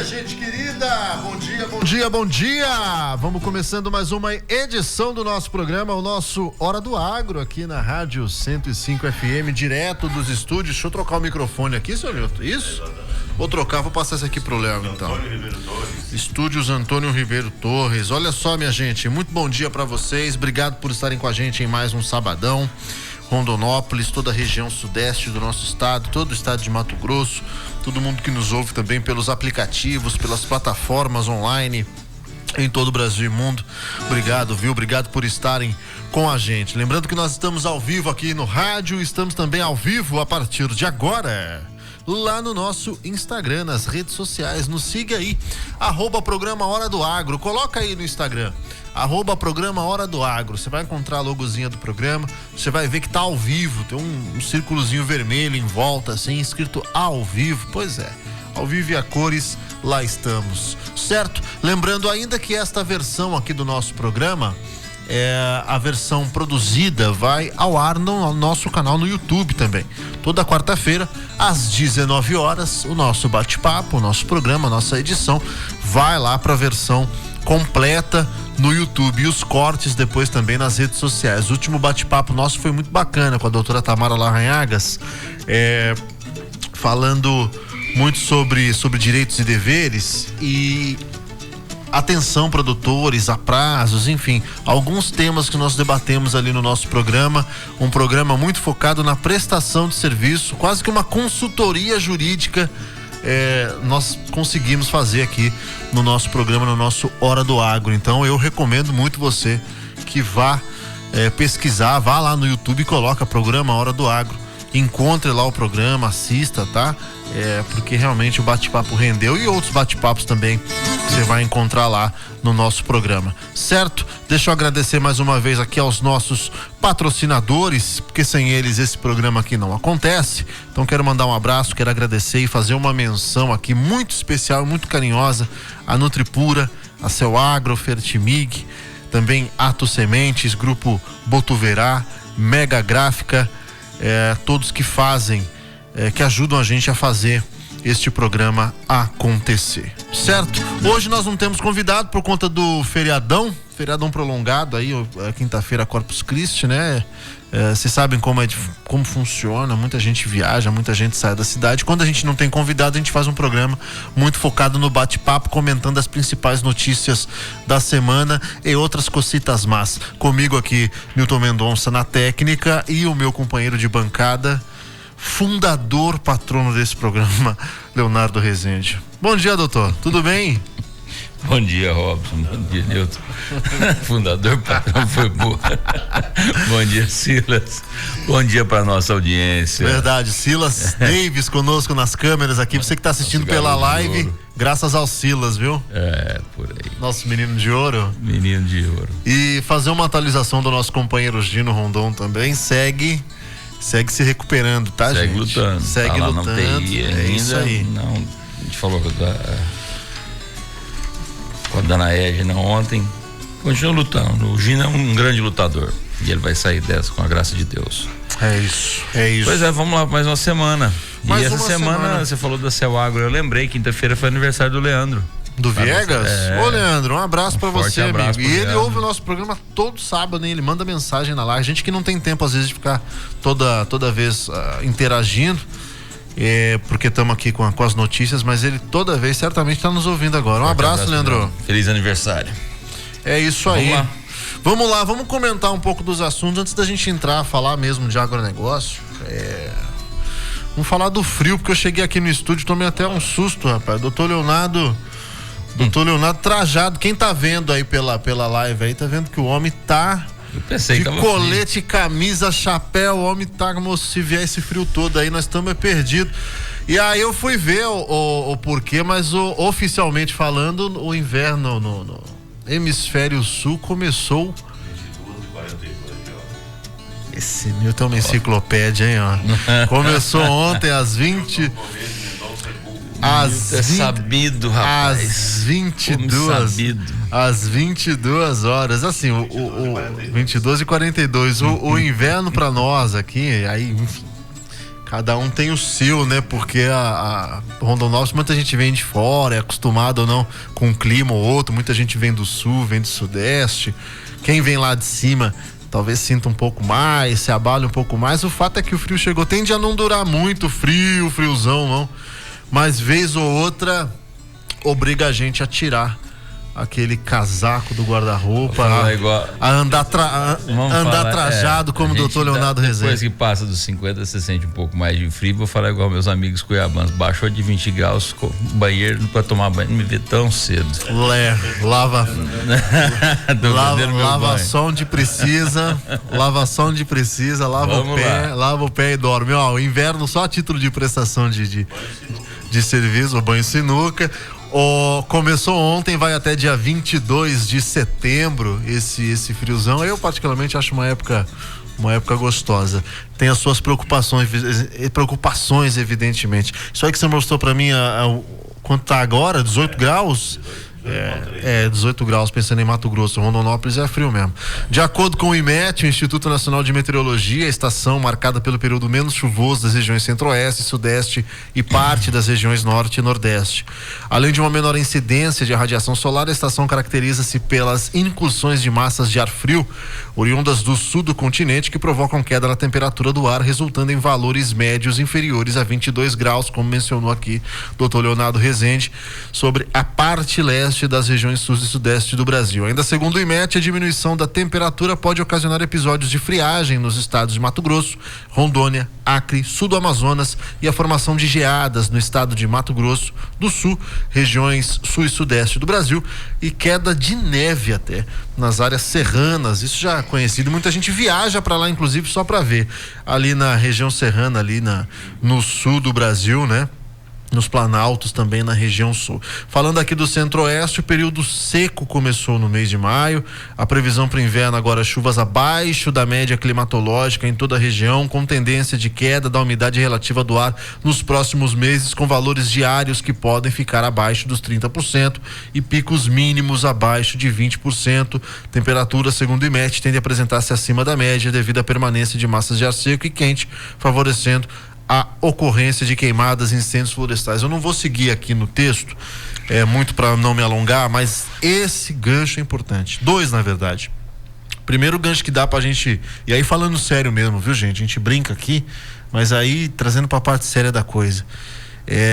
dia, gente querida! Bom dia, bom dia, bom dia! Vamos começando mais uma edição do nosso programa, o nosso Hora do Agro, aqui na Rádio 105 FM, direto dos estúdios. Deixa eu trocar o microfone aqui, senhor Nilton. Isso? Vou trocar, vou passar isso aqui pro Léo, então. Antônio Ribeiro Torres. Estúdios Antônio Ribeiro Torres. Olha só, minha gente, muito bom dia pra vocês. Obrigado por estarem com a gente em mais um sabadão. Rondonópolis, toda a região sudeste do nosso estado, todo o estado de Mato Grosso, todo mundo que nos ouve também pelos aplicativos, pelas plataformas online em todo o Brasil e mundo. Obrigado, viu? Obrigado por estarem com a gente. Lembrando que nós estamos ao vivo aqui no rádio, estamos também ao vivo a partir de agora lá no nosso Instagram, nas redes sociais. Nos siga aí, @programa Hora do Agro. Coloca aí no Instagram, @programa Hora do Agro. Você vai encontrar a logozinha do programa, você vai ver que tá ao vivo, tem um círculozinho vermelho em volta, assim, escrito ao vivo. Pois é, ao vivo e a cores, lá estamos, certo? Lembrando ainda que esta versão aqui do nosso programa, a versão produzida, vai ao ar no nosso canal no YouTube também. Toda quarta-feira, às 19 horas, o nosso bate-papo, o nosso programa, a nossa edição, vai lá para a versão completa no YouTube e os cortes depois também nas redes sociais. O último bate-papo nosso foi muito bacana com a doutora Tamara Larranhagas, falando muito sobre direitos e deveres e atenção produtores, a prazos, enfim, alguns temas que nós debatemos ali no nosso programa, um programa muito focado na prestação de serviço, quase que uma consultoria jurídica. Nós conseguimos fazer aqui no nosso programa, no nosso Hora do Agro. Então eu recomendo muito você que vá pesquisar, vá lá no YouTube e coloca programa Hora do Agro, encontre lá o programa, assista, tá? Porque realmente o bate-papo rendeu, e outros bate-papos também que você vai encontrar lá no nosso programa, certo? Deixa eu agradecer mais uma vez aqui aos nossos patrocinadores, porque sem eles esse programa aqui não acontece. Então quero mandar um abraço, quero agradecer e fazer uma menção aqui muito especial, muito carinhosa, a Nutripura, a Seu Agro, Fertimig, também Ato Sementes, Grupo Botuverá, Mega Gráfica, todos que fazem, que ajudam a gente a fazer este programa acontecer, certo? Hoje nós não temos convidado por conta do feriadão prolongado aí, quinta-feira, Corpus Christi, né? Vocês sabem como funciona, muita gente viaja, muita gente sai da cidade. Quando a gente não tem convidado, a gente faz um programa muito focado no bate-papo, comentando as principais notícias da semana e outras cositas más. Comigo aqui, Nilton Mendonça na técnica, e o meu companheiro de bancada, fundador, patrono desse programa, Leonardo Rezende. Bom dia, doutor, tudo bem? Bom dia, Robson. Bom dia, Nilton. Fundador, patrão, foi boa. Bom dia, Silas. Bom dia para nossa audiência. Verdade, Silas Davis conosco nas câmeras aqui. Você que está assistindo pela live, graças ao Silas, viu? Por aí. Nosso menino de ouro. Menino de ouro. E fazer uma atualização do nosso companheiro Gino Rondon também. Segue se recuperando, tá, segue gente? Lutando. Segue tá lá lutando. TI ainda, isso aí. Não, a gente falou com a dona Edna ontem. Continua lutando. O Gino é um grande lutador. E ele vai sair dessa com a graça de Deus. É isso. Pois vamos lá, mais uma semana. Mais e essa uma semana você falou da Seu Agro. Eu lembrei, quinta-feira foi aniversário do Leandro. Do Viegas? Ô, Leandro, um abraço pra você, abraço amigo. E ele Leandro. ouve o nosso programa todo sábado, hein? Ele manda mensagem na live. Gente que não tem tempo, às vezes, de ficar toda vez interagindo, porque estamos aqui com as notícias, mas ele toda vez certamente está nos ouvindo agora. Um abraço, Leandro. Feliz aniversário. É isso aí. Vamos lá, vamos comentar um pouco dos assuntos antes da gente entrar a falar mesmo de agronegócio. Vamos falar do frio, porque eu cheguei aqui no estúdio, tomei até um susto, rapaz. Doutor Leonardo trajado. Quem tá vendo aí pela live aí, tá vendo que o homem tá de colete, camisa, chapéu. O homem tá como se vier esse frio todo aí, nós estamos perdidos. E aí eu fui ver o porquê, mas oficialmente falando, o inverno no hemisfério sul começou. 22h42. Esse Nilton é uma enciclopédia, hein, ó. Começou ontem às 20. Sabido, rapaz. Às 22 horas, assim, o 22h42, o inverno pra nós aqui, aí, enfim, Cada um tem o seu, né? Porque a Rondonópolis, muita gente vem de fora, é acostumado ou não com um clima ou outro, muita gente vem do sul, vem do sudeste. Quem vem lá de cima talvez sinta um pouco mais, se abale um pouco mais. O fato é que o frio chegou, tende a não durar muito, friozão, não. Mas vez ou outra obriga a gente a tirar aquele casaco do guarda-roupa, a andar trajado como o doutor Leonardo Rezende. Depois que passa dos 50, você sente um pouco mais de frio. Vou falar igual meus amigos cuiabanos, baixou de 20 graus, banheiro para tomar banho, não me vê tão cedo. Lava só onde precisa, lava o pé e dorme. Ó, o inverno só a título de prestação de serviço, o banho sinuca. Começou ontem, vai até dia 22 de setembro esse friozão. Eu particularmente acho uma época gostosa. Tem as suas preocupações evidentemente. Isso aí que você mostrou pra mim quanto tá agora, 18 graus? 18 graus, pensando em Mato Grosso. Rondonópolis é frio mesmo. De acordo com o IMET, o Instituto Nacional de Meteorologia, a estação marcada pelo período menos chuvoso das regiões centro-oeste, sudeste e parte das regiões norte e nordeste. Além de uma menor incidência de radiação solar, a estação caracteriza-se pelas incursões de massas de ar frio oriundas do sul do continente que provocam queda na temperatura do ar, resultando em valores médios inferiores a 22 graus, como mencionou aqui o Dr. Leonardo Rezende, sobre a parte leste das regiões sul e sudeste do Brasil. Ainda segundo o IMET, a diminuição da temperatura pode ocasionar episódios de friagem nos estados de Mato Grosso, Rondônia, Acre, sul do Amazonas e a formação de geadas no estado de Mato Grosso do Sul, regiões sul e sudeste do Brasil, e queda de neve até nas áreas serranas. Isso já é conhecido, muita gente viaja para lá inclusive só para ver ali na região serrana, ali no sul do Brasil, né? Nos Planaltos também na região sul. Falando aqui do centro-oeste, o período seco começou no mês de maio. A previsão para o inverno agora, chuvas abaixo da média climatológica em toda a região, com tendência de queda da umidade relativa do ar nos próximos meses, com valores diários que podem ficar abaixo dos 30% e picos mínimos abaixo de 20%. Temperatura, segundo o IMET, tende a apresentar-se acima da média devido à permanência de massas de ar seco e quente, favorecendo a ocorrência de queimadas e incêndios florestais. Eu não vou seguir aqui no texto, muito para não me alongar, mas esse gancho é importante. Dois, na verdade. Primeiro gancho que dá pra gente, e aí falando sério mesmo, viu, gente? A gente brinca aqui, mas aí trazendo pra parte séria da coisa.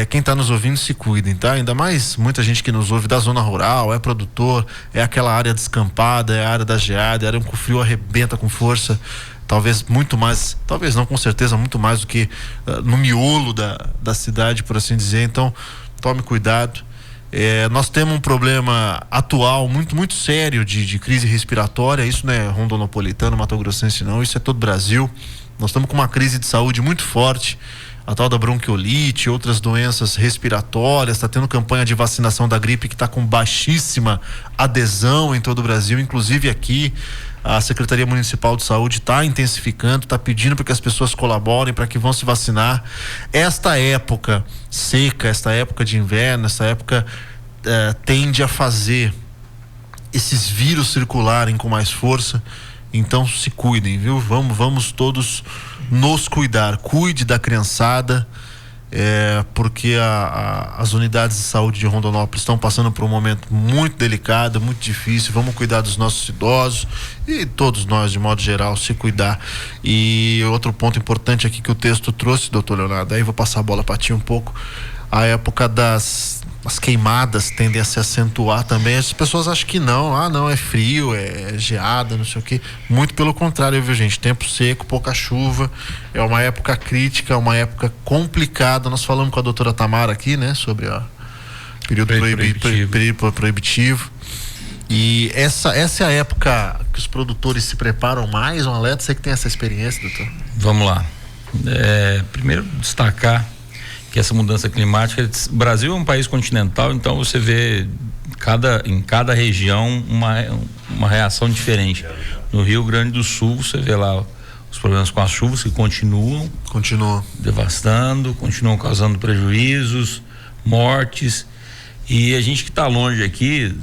Quem tá nos ouvindo se cuidem, tá? Ainda mais muita gente que nos ouve da zona rural, é produtor, é aquela área descampada, é a área da geada, é a área que o frio arrebenta com força. Talvez muito mais, talvez não, com certeza muito mais do que no miolo da cidade, por assim dizer. Então, tome cuidado. Nós temos um problema atual muito sério de crise respiratória. Isso não é rondonopolitano, mato-grossense não, isso é todo o Brasil. Nós estamos com uma crise de saúde muito forte, a tal da bronquiolite, outras doenças respiratórias. Está tendo campanha de vacinação da gripe que está com baixíssima adesão em todo o Brasil, inclusive aqui. A Secretaria Municipal de Saúde está intensificando, está pedindo para que as pessoas colaborem, para que vão se vacinar. Esta época seca, esta época de inverno, essa época tende a fazer esses vírus circularem com mais força. Então se cuidem, viu? Vamos todos nos cuidar. Cuide da criançada, porque as unidades de saúde de Rondonópolis estão passando por um momento muito delicado, muito difícil. Vamos cuidar dos nossos idosos e todos nós, de modo geral, se cuidar. E outro ponto importante aqui que o texto trouxe, doutor Leonardo, aí vou passar a bola para ti um pouco. A época as queimadas tendem a se acentuar também. As pessoas acham que não, é frio, é geada, não sei o quê. Muito pelo contrário, viu, gente? Tempo seco, pouca chuva, é uma época crítica, uma época complicada. Nós falamos com a doutora Tamara aqui, né, sobre o período proibitivo. E essa é a época que os produtores se preparam mais. Um alerta, você que tem essa experiência, doutor? Vamos lá. Primeiro, destacar que essa mudança climática, o Brasil é um país continental, então você vê em cada região uma reação diferente. No Rio Grande do Sul você vê lá os problemas com as chuvas que continuam devastando, continuam causando prejuízos, mortes, e a gente que está longe aqui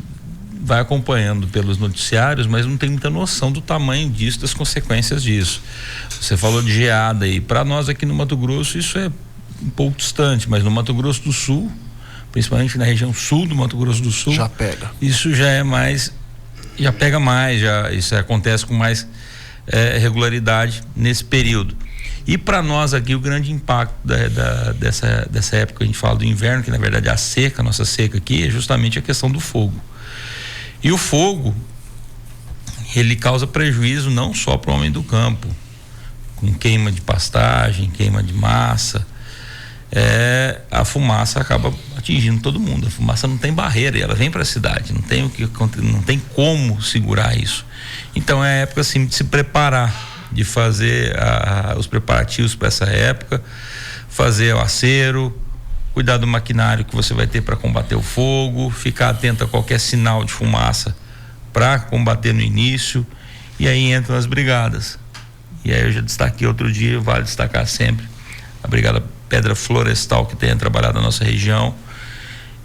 vai acompanhando pelos noticiários, mas não tem muita noção do tamanho disso, das consequências disso. Você falou de geada aí, para nós aqui no Mato Grosso isso é um pouco distante, mas no Mato Grosso do Sul, principalmente na região sul do Mato Grosso do Sul, já pega. Isso já é mais, já pega mais, isso acontece com mais regularidade nesse período. E para nós aqui o grande impacto dessa época que a gente fala do inverno, que na verdade é a seca, a nossa seca aqui, é justamente a questão do fogo. E o fogo, ele causa prejuízo não só para o homem do campo, com queima de pastagem, queima de massa, a fumaça acaba atingindo todo mundo. A fumaça não tem barreira, ela vem para a cidade, não tem como segurar isso. Então é a época assim de se preparar, de fazer os preparativos para essa época, fazer o acero, cuidar do maquinário que você vai ter para combater o fogo, ficar atento a qualquer sinal de fumaça para combater no início. E aí entram as brigadas. E aí eu já destaquei outro dia, vale destacar sempre a Brigada Pedra Florestal, que tem trabalhado na nossa região,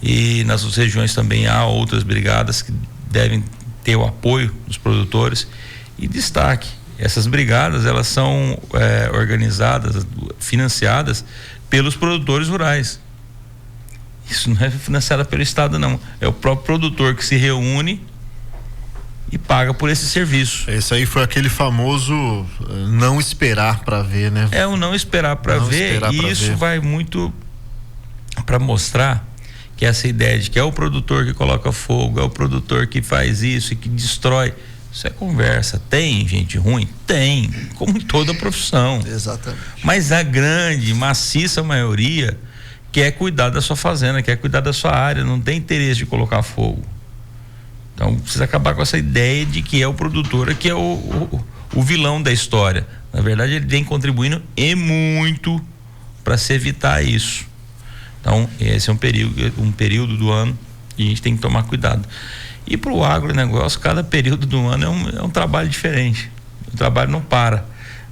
e nas outras regiões também há outras brigadas que devem ter o apoio dos produtores. E destaque, essas brigadas, elas são organizadas, financiadas pelos produtores rurais. Isso não é financiado pelo Estado, não. É o próprio produtor que se reúne e paga por esse serviço. Esse aí foi aquele famoso não esperar para ver, né? É o não esperar para ver, e isso vai muito para mostrar que essa ideia de que é o produtor que coloca fogo, é o produtor que faz isso e que destrói, isso é conversa. Tem gente ruim? Tem, como em toda profissão. Exatamente. Mas a grande, maciça maioria quer cuidar da sua fazenda, quer cuidar da sua área, não tem interesse de colocar fogo. Então precisa acabar com essa ideia de que é o produtor que é o vilão da história. Na verdade, ele vem contribuindo e muito para se evitar isso. Então esse é um período do ano que a gente tem que tomar cuidado. E para o agronegócio, cada período do ano é um trabalho diferente. O trabalho não para.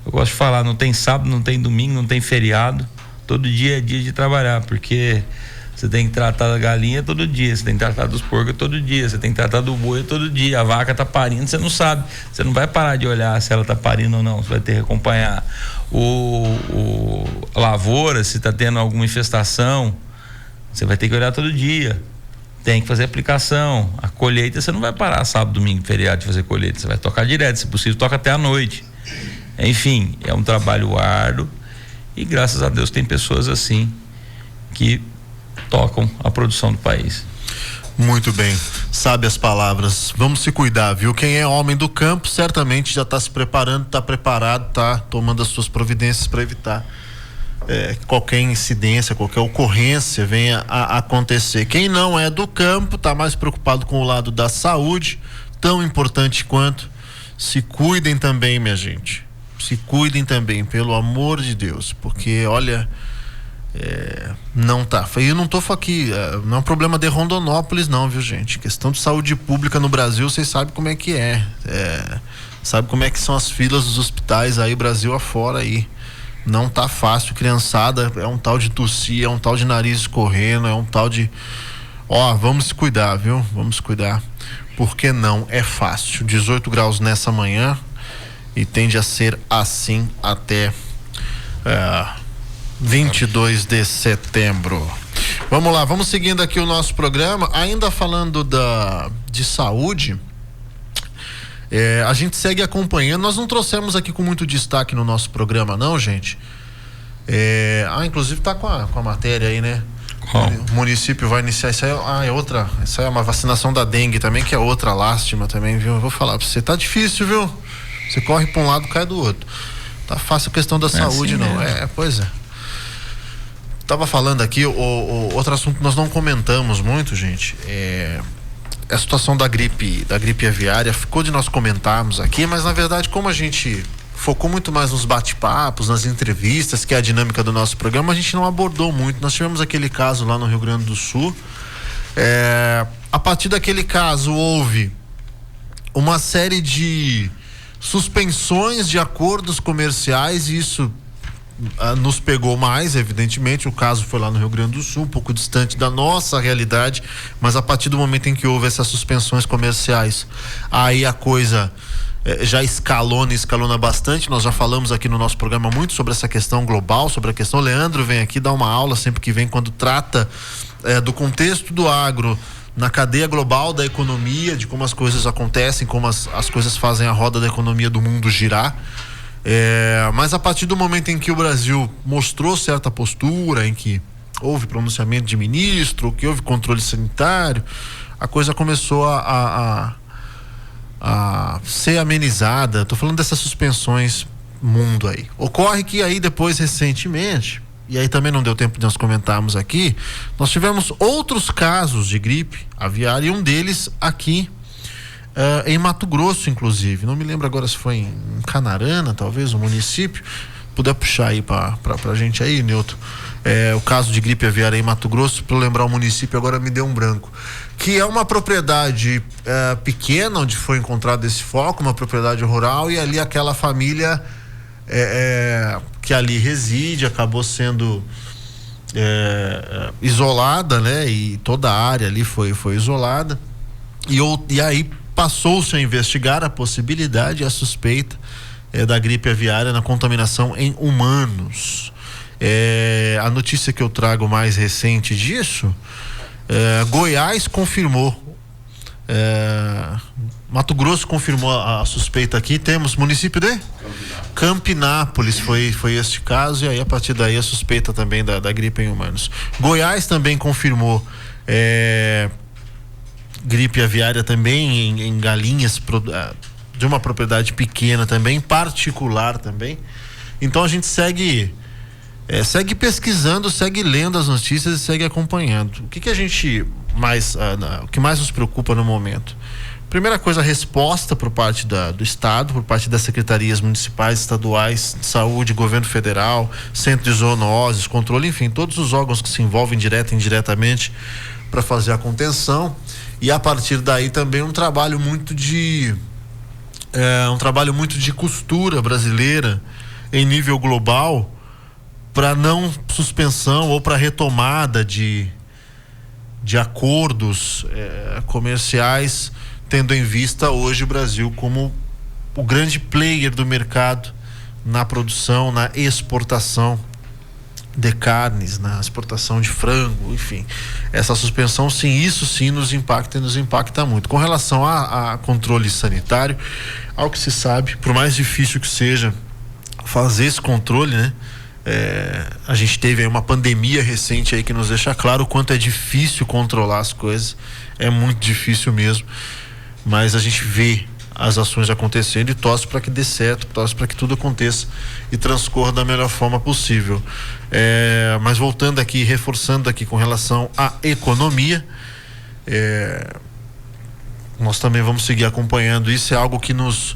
Eu gosto de falar, não tem sábado, não tem domingo, não tem feriado. Todo dia é dia de trabalhar, porque você tem que tratar da galinha todo dia, você tem que tratar dos porcos todo dia, você tem que tratar do boi todo dia. A vaca tá parindo, você não sabe, você não vai parar de olhar se ela tá parindo ou não, você vai ter que acompanhar a lavoura, se tá tendo alguma infestação, você vai ter que olhar todo dia. Tem que fazer aplicação. A colheita, você não vai parar sábado, domingo, feriado de fazer colheita, você vai tocar direto, se possível toca até a noite. Enfim, é um trabalho árduo. E graças a Deus tem pessoas assim que tocam a produção do país. Muito bem, sabe as palavras. Vamos se cuidar, viu? Quem é homem do campo certamente já está se preparando, está preparado, está tomando as suas providências para evitar qualquer incidência, qualquer ocorrência venha a acontecer. Quem não é do campo está mais preocupado com o lado da saúde, tão importante quanto. Se cuidem também, minha gente. Se cuidem também, pelo amor de Deus, porque olha, não tá. Eu não tô aqui, não é um problema de Rondonópolis não, viu, gente? Questão de saúde pública no Brasil, vocês sabem como é que sabe como é que são as filas dos hospitais aí, Brasil afora aí. Não tá fácil, criançada, é um tal de tossir, é um tal de nariz escorrendo, é um tal de... vamos se cuidar, viu? Vamos se cuidar, porque não é fácil. 18 graus nessa manhã, e tende a ser assim até 22 de setembro. Vamos lá, vamos seguindo aqui o nosso programa, ainda falando de saúde. A gente segue acompanhando. Nós não trouxemos aqui com muito destaque no nosso programa, não, gente. Inclusive tá com a matéria aí, né? O município vai iniciar isso aí. Isso aí é uma vacinação da dengue também, que é outra lástima também, viu? Eu vou falar pra você, tá difícil, viu? Você corre pra um lado, cai do outro. Tá fácil a questão da saúde, assim, não. Pois é. Tava falando aqui, outro assunto que nós não comentamos muito, gente, a situação da gripe aviária. Ficou de nós comentarmos aqui, mas na verdade, como a gente focou muito mais nos bate-papos, nas entrevistas, que é a dinâmica do nosso programa, a gente não abordou muito. Nós tivemos aquele caso lá no Rio Grande do Sul. A partir daquele caso houve uma série de suspensões de acordos comerciais, e isso nos pegou mais, evidentemente. O caso foi lá no Rio Grande do Sul, um pouco distante da nossa realidade, mas a partir do momento em que houve essas suspensões comerciais, aí a coisa já escalona bastante. Nós já falamos aqui no nosso programa muito sobre essa questão global, sobre a questão. Leandro vem aqui dar uma aula sempre que vem, quando trata do contexto do agro na cadeia global da economia, de como as coisas acontecem, como as coisas fazem a roda da economia do mundo girar. Mas a partir do momento em que o Brasil mostrou certa postura, em que houve pronunciamento de ministro, que houve controle sanitário, a coisa começou a ser amenizada. Estou falando dessas suspensões mundo aí. Ocorre que aí depois, recentemente, e aí também não deu tempo de nós comentarmos aqui, nós tivemos outros casos de gripe aviária, e um deles aqui em Mato Grosso, inclusive. Não me lembro agora se foi em Canarana, talvez, um município. Puder puxar aí pra gente aí, Nilton. O caso de gripe aviária em Mato Grosso, para lembrar o município, agora me deu um branco. Que é uma propriedade pequena, onde foi encontrado esse foco, uma propriedade rural, e ali aquela família que ali reside acabou sendo isolada, né? E toda a área ali foi isolada. E aí passou-se a investigar a possibilidade e a suspeita da gripe aviária na contaminação em humanos. A notícia que eu trago mais recente disso, Goiás confirmou, Mato Grosso confirmou a suspeita aqui. Temos município de Campinápolis, foi este caso, e aí a partir daí a suspeita também da gripe em humanos. Goiás também confirmou gripe aviária também em galinhas de uma propriedade pequena também, particular também. Então a gente segue pesquisando, segue lendo as notícias e segue acompanhando. O que a gente o que mais nos preocupa no momento? Primeira coisa, a resposta por parte do Estado, por parte das secretarias municipais, estaduais de saúde, governo federal, centro de zoonoses, controle, enfim, todos os órgãos que se envolvem direta e indiretamente para fazer a contenção. E a partir daí também um trabalho muito de costura brasileira em nível global, para não suspensão ou para retomada de acordos comerciais, tendo em vista hoje o Brasil como o grande player do mercado na produção, na exportação de carnes, na exportação de frango, enfim. Essa suspensão, sim, isso sim nos impacta e nos impacta muito. Com relação a controle sanitário, ao que se sabe, por mais difícil que seja fazer esse controle, né? A gente teve aí uma pandemia recente aí que nos deixa claro o quanto é difícil controlar as coisas. É muito difícil mesmo, mas a gente vê as ações acontecendo e torce para que dê certo, torce para que tudo aconteça e transcorra da melhor forma possível. Mas voltando aqui, reforçando aqui com relação à economia, nós também vamos seguir acompanhando isso. É algo que nos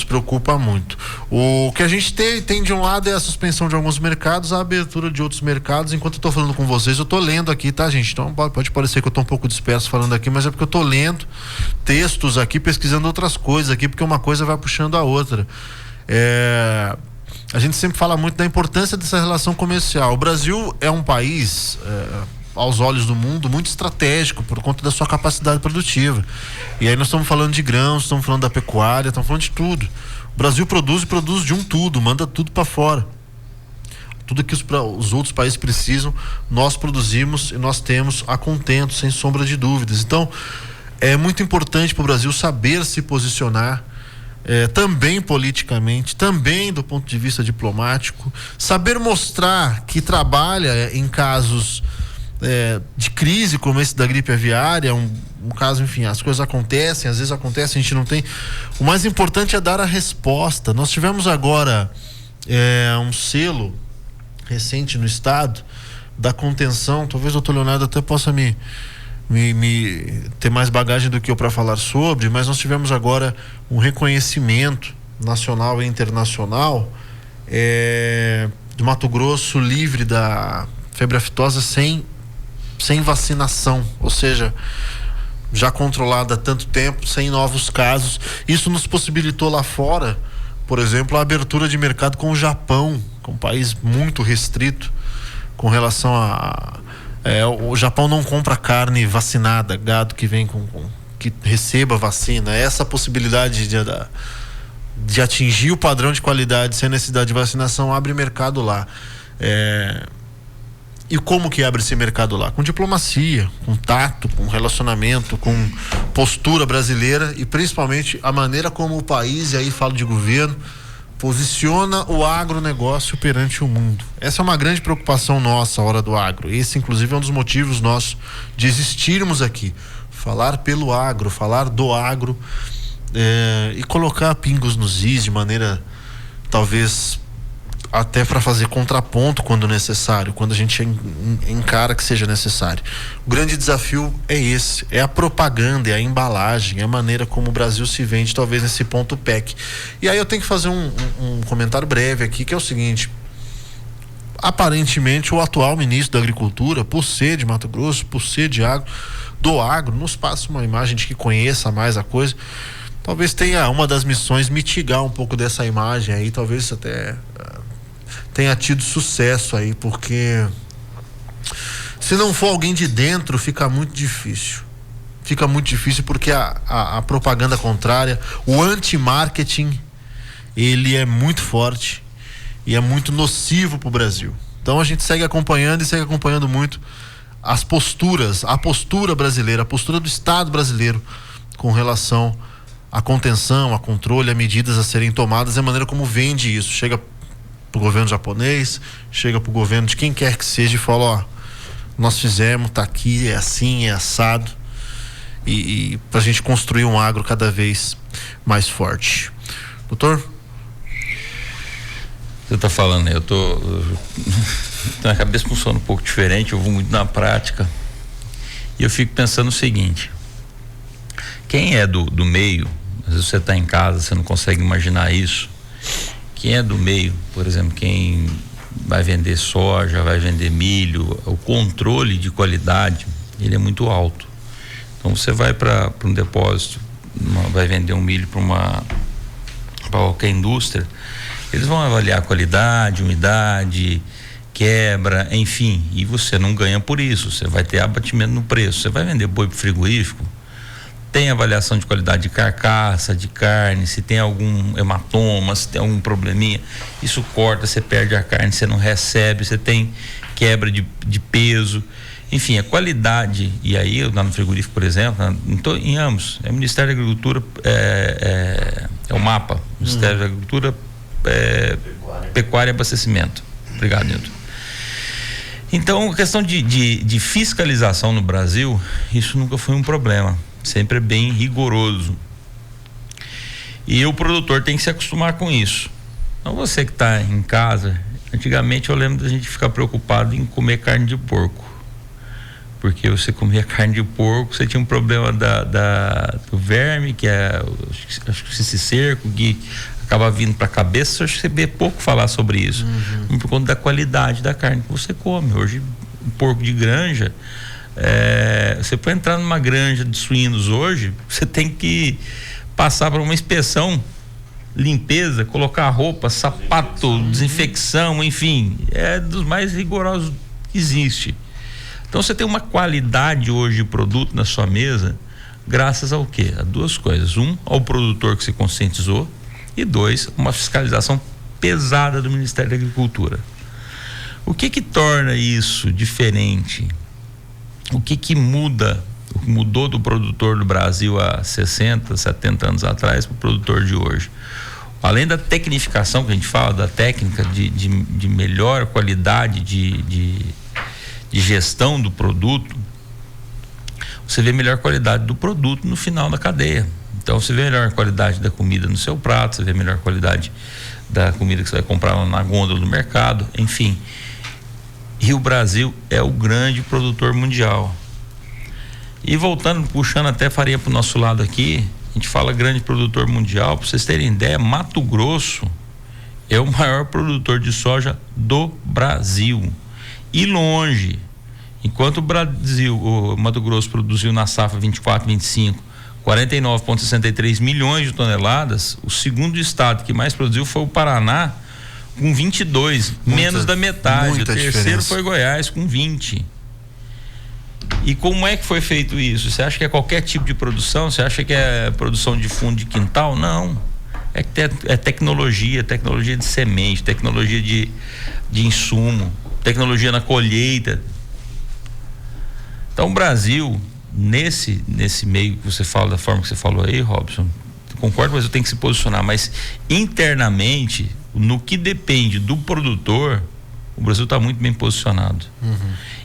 preocupa muito. O que a gente tem de um lado é a suspensão de alguns mercados, a abertura de outros mercados. Enquanto eu estou falando com vocês, eu estou lendo aqui, tá, gente? Então pode parecer que eu estou um pouco disperso falando aqui, mas é porque eu estou lendo textos aqui, pesquisando outras coisas aqui, porque uma coisa vai puxando a outra. A gente sempre fala muito da importância dessa relação comercial. O Brasil é um país, aos olhos do mundo, muito estratégico por conta da sua capacidade produtiva. E aí nós estamos falando de grãos, estamos falando da pecuária, estamos falando de tudo. O Brasil produz de um tudo, manda tudo para fora. Tudo que os outros países precisam, nós produzimos e nós temos a contento, sem sombra de dúvidas. Então, é muito importante para o Brasil saber se posicionar, também politicamente, também do ponto de vista diplomático, saber mostrar que trabalha em casos de crise como esse da gripe aviária, um caso, enfim, as coisas acontecem, às vezes acontecem, a gente não tem. O mais importante é dar a resposta. Nós tivemos agora um selo recente no estado da contenção. Talvez o Dr. Leonardo até possa me ter mais bagagem do que eu para falar sobre, mas nós tivemos agora um reconhecimento nacional e internacional de Mato Grosso livre da febre aftosa sem vacinação, ou seja, já controlada há tanto tempo, sem novos casos. Isso nos possibilitou lá fora, por exemplo, a abertura de mercado com o Japão, que é um país muito restrito com relação o Japão não compra carne vacinada, gado que vem que receba vacina. Essa possibilidade de atingir o padrão de qualidade sem necessidade de vacinação abre mercado lá. E como que abre esse mercado lá? Com diplomacia, com tato, com relacionamento, com postura brasileira e principalmente a maneira como o país, e aí falo de governo, posiciona o agronegócio perante o mundo. Essa é uma grande preocupação nossa, a hora do agro. Esse, inclusive, é um dos motivos nossos de existirmos aqui. Falar pelo agro, falar do agro e colocar pingos nos is de maneira, talvez, até para fazer contraponto quando necessário, quando a gente encara que seja necessário. O grande desafio é esse, é a propaganda, é a embalagem, é a maneira como o Brasil se vende, talvez nesse ponto PEC. E aí eu tenho que fazer um comentário breve aqui, que é o seguinte: aparentemente o atual ministro da Agricultura, por ser de Mato Grosso, por ser do agro, nos passa uma imagem de que conheça mais a coisa. Talvez tenha uma das missões mitigar um pouco dessa imagem aí, talvez até tenha tido sucesso aí, porque se não for alguém de dentro, fica muito difícil. Fica muito difícil porque a propaganda contrária, o anti-marketing, ele é muito forte e é muito nocivo para o Brasil. Então a gente segue acompanhando e segue acompanhando muito as posturas, a postura brasileira, a postura do Estado brasileiro com relação à contenção, a controle, a medidas a serem tomadas, a maneira como vende isso. Chega pro governo japonês, chega pro governo de quem quer que seja e fala: ó, nós fizemos, tá aqui, é assim, é assado, e pra gente construir um agro cada vez mais forte. Doutor? Você tá falando, eu tô a cabeça funciona um pouco diferente, eu vou muito na prática e eu fico pensando o seguinte: quem é do meio, às vezes você tá em casa, você não consegue imaginar isso. Quem é do meio, por exemplo, quem vai vender soja, vai vender milho, o controle de qualidade, ele é muito alto. Então você vai para um depósito, vai vender um milho para qualquer indústria, eles vão avaliar a qualidade, umidade, quebra, enfim, e você não ganha por isso, você vai ter abatimento no preço. Você vai vender boi pro frigorífico, tem avaliação de qualidade de carcaça, de carne, se tem algum hematoma, se tem algum probleminha, isso corta, você perde a carne, você não recebe, você tem quebra de peso, enfim, a qualidade. E aí, lá no frigorífico, por exemplo, em ambos, o Ministério da Agricultura é o MAPA, Ministério da Agricultura, Pecuária e Abastecimento. Obrigado, Nilton. Então, a questão de fiscalização no Brasil, isso nunca foi um problema. Sempre é bem rigoroso. E o produtor tem que se acostumar com isso. Então, você que está em casa, antigamente eu lembro da gente ficar preocupado em comer carne de porco. Porque você comia carne de porco, você tinha um problema do verme, que é acho que esse cerco que acaba vindo para a cabeça. Acho que você vê pouco falar sobre isso. Por conta da qualidade da carne que você come. Hoje, o porco de granja, você para entrar numa granja de suínos hoje, você tem que passar por uma inspeção, limpeza, colocar roupa, sapato, desinfecção, enfim, é dos mais rigorosos que existe. Então você tem uma qualidade hoje de produto na sua mesa, graças ao quê? A duas coisas: ao produtor que se conscientizou, e uma fiscalização pesada do Ministério da Agricultura. O que torna isso diferente? O que mudou do produtor do Brasil há 60, 70 anos atrás para o produtor de hoje? Além da tecnificação que a gente fala, da técnica de melhor qualidade de gestão do produto, você vê melhor qualidade do produto no final da cadeia. Então você vê melhor qualidade da comida no seu prato, você vê melhor qualidade da comida que você vai comprar lá na gôndola do mercado, enfim. E o Brasil é o grande produtor mundial. E voltando, puxando até farinha para o nosso lado aqui, a gente fala grande produtor mundial, para vocês terem ideia, Mato Grosso é o maior produtor de soja do Brasil. E longe, enquanto o Mato Grosso produziu na safra 24-25 49,63 milhões de toneladas, o segundo estado que mais produziu foi o Paraná, com 22, menos da metade. O terceiro diferença. foi Goiás com 20. E como é que foi feito isso? Você acha que é qualquer tipo de produção? Você acha que é produção de fundo de quintal? Não. É tecnologia de semente, tecnologia de insumo, tecnologia na colheita. Então o Brasil, nesse meio que você fala, da forma que você falou aí, Robson, concordo, mas eu tenho que se posicionar, mas internamente, no que depende do produtor, o Brasil está muito bem posicionado.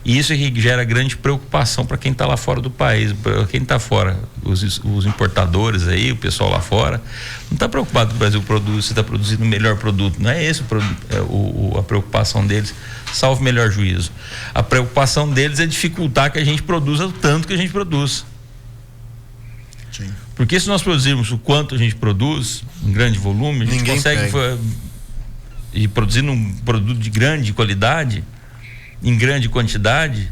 E isso é que gera grande preocupação para quem está lá fora do país, para quem está fora, os importadores aí, o pessoal lá fora, não está preocupado que o Brasil produz, se está produzindo o melhor produto. Não é esse a preocupação deles, salvo o melhor juízo. A preocupação deles é dificultar que a gente produza o tanto que a gente produz. Sim. Porque se nós produzirmos o quanto a gente produz, em grande volume, a gente consegue e produzindo um produto de grande qualidade, em grande quantidade,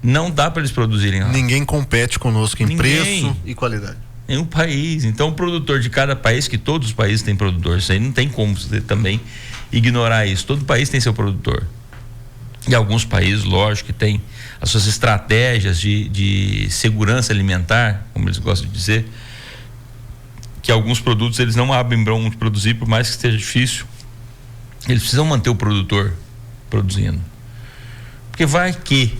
não dá para eles produzirem lá. Ninguém compete conosco em preço e qualidade. Nenhum país. Então o produtor de cada país, que todos os países têm produtor, isso aí não tem como você também ignorar isso. Todo país tem seu produtor. E alguns países, lógico, que tem as suas estratégias de segurança alimentar, como eles gostam de dizer, que alguns produtos eles não abrem mão de produzir, por mais que esteja difícil. Eles precisam manter o produtor produzindo. Porque vai que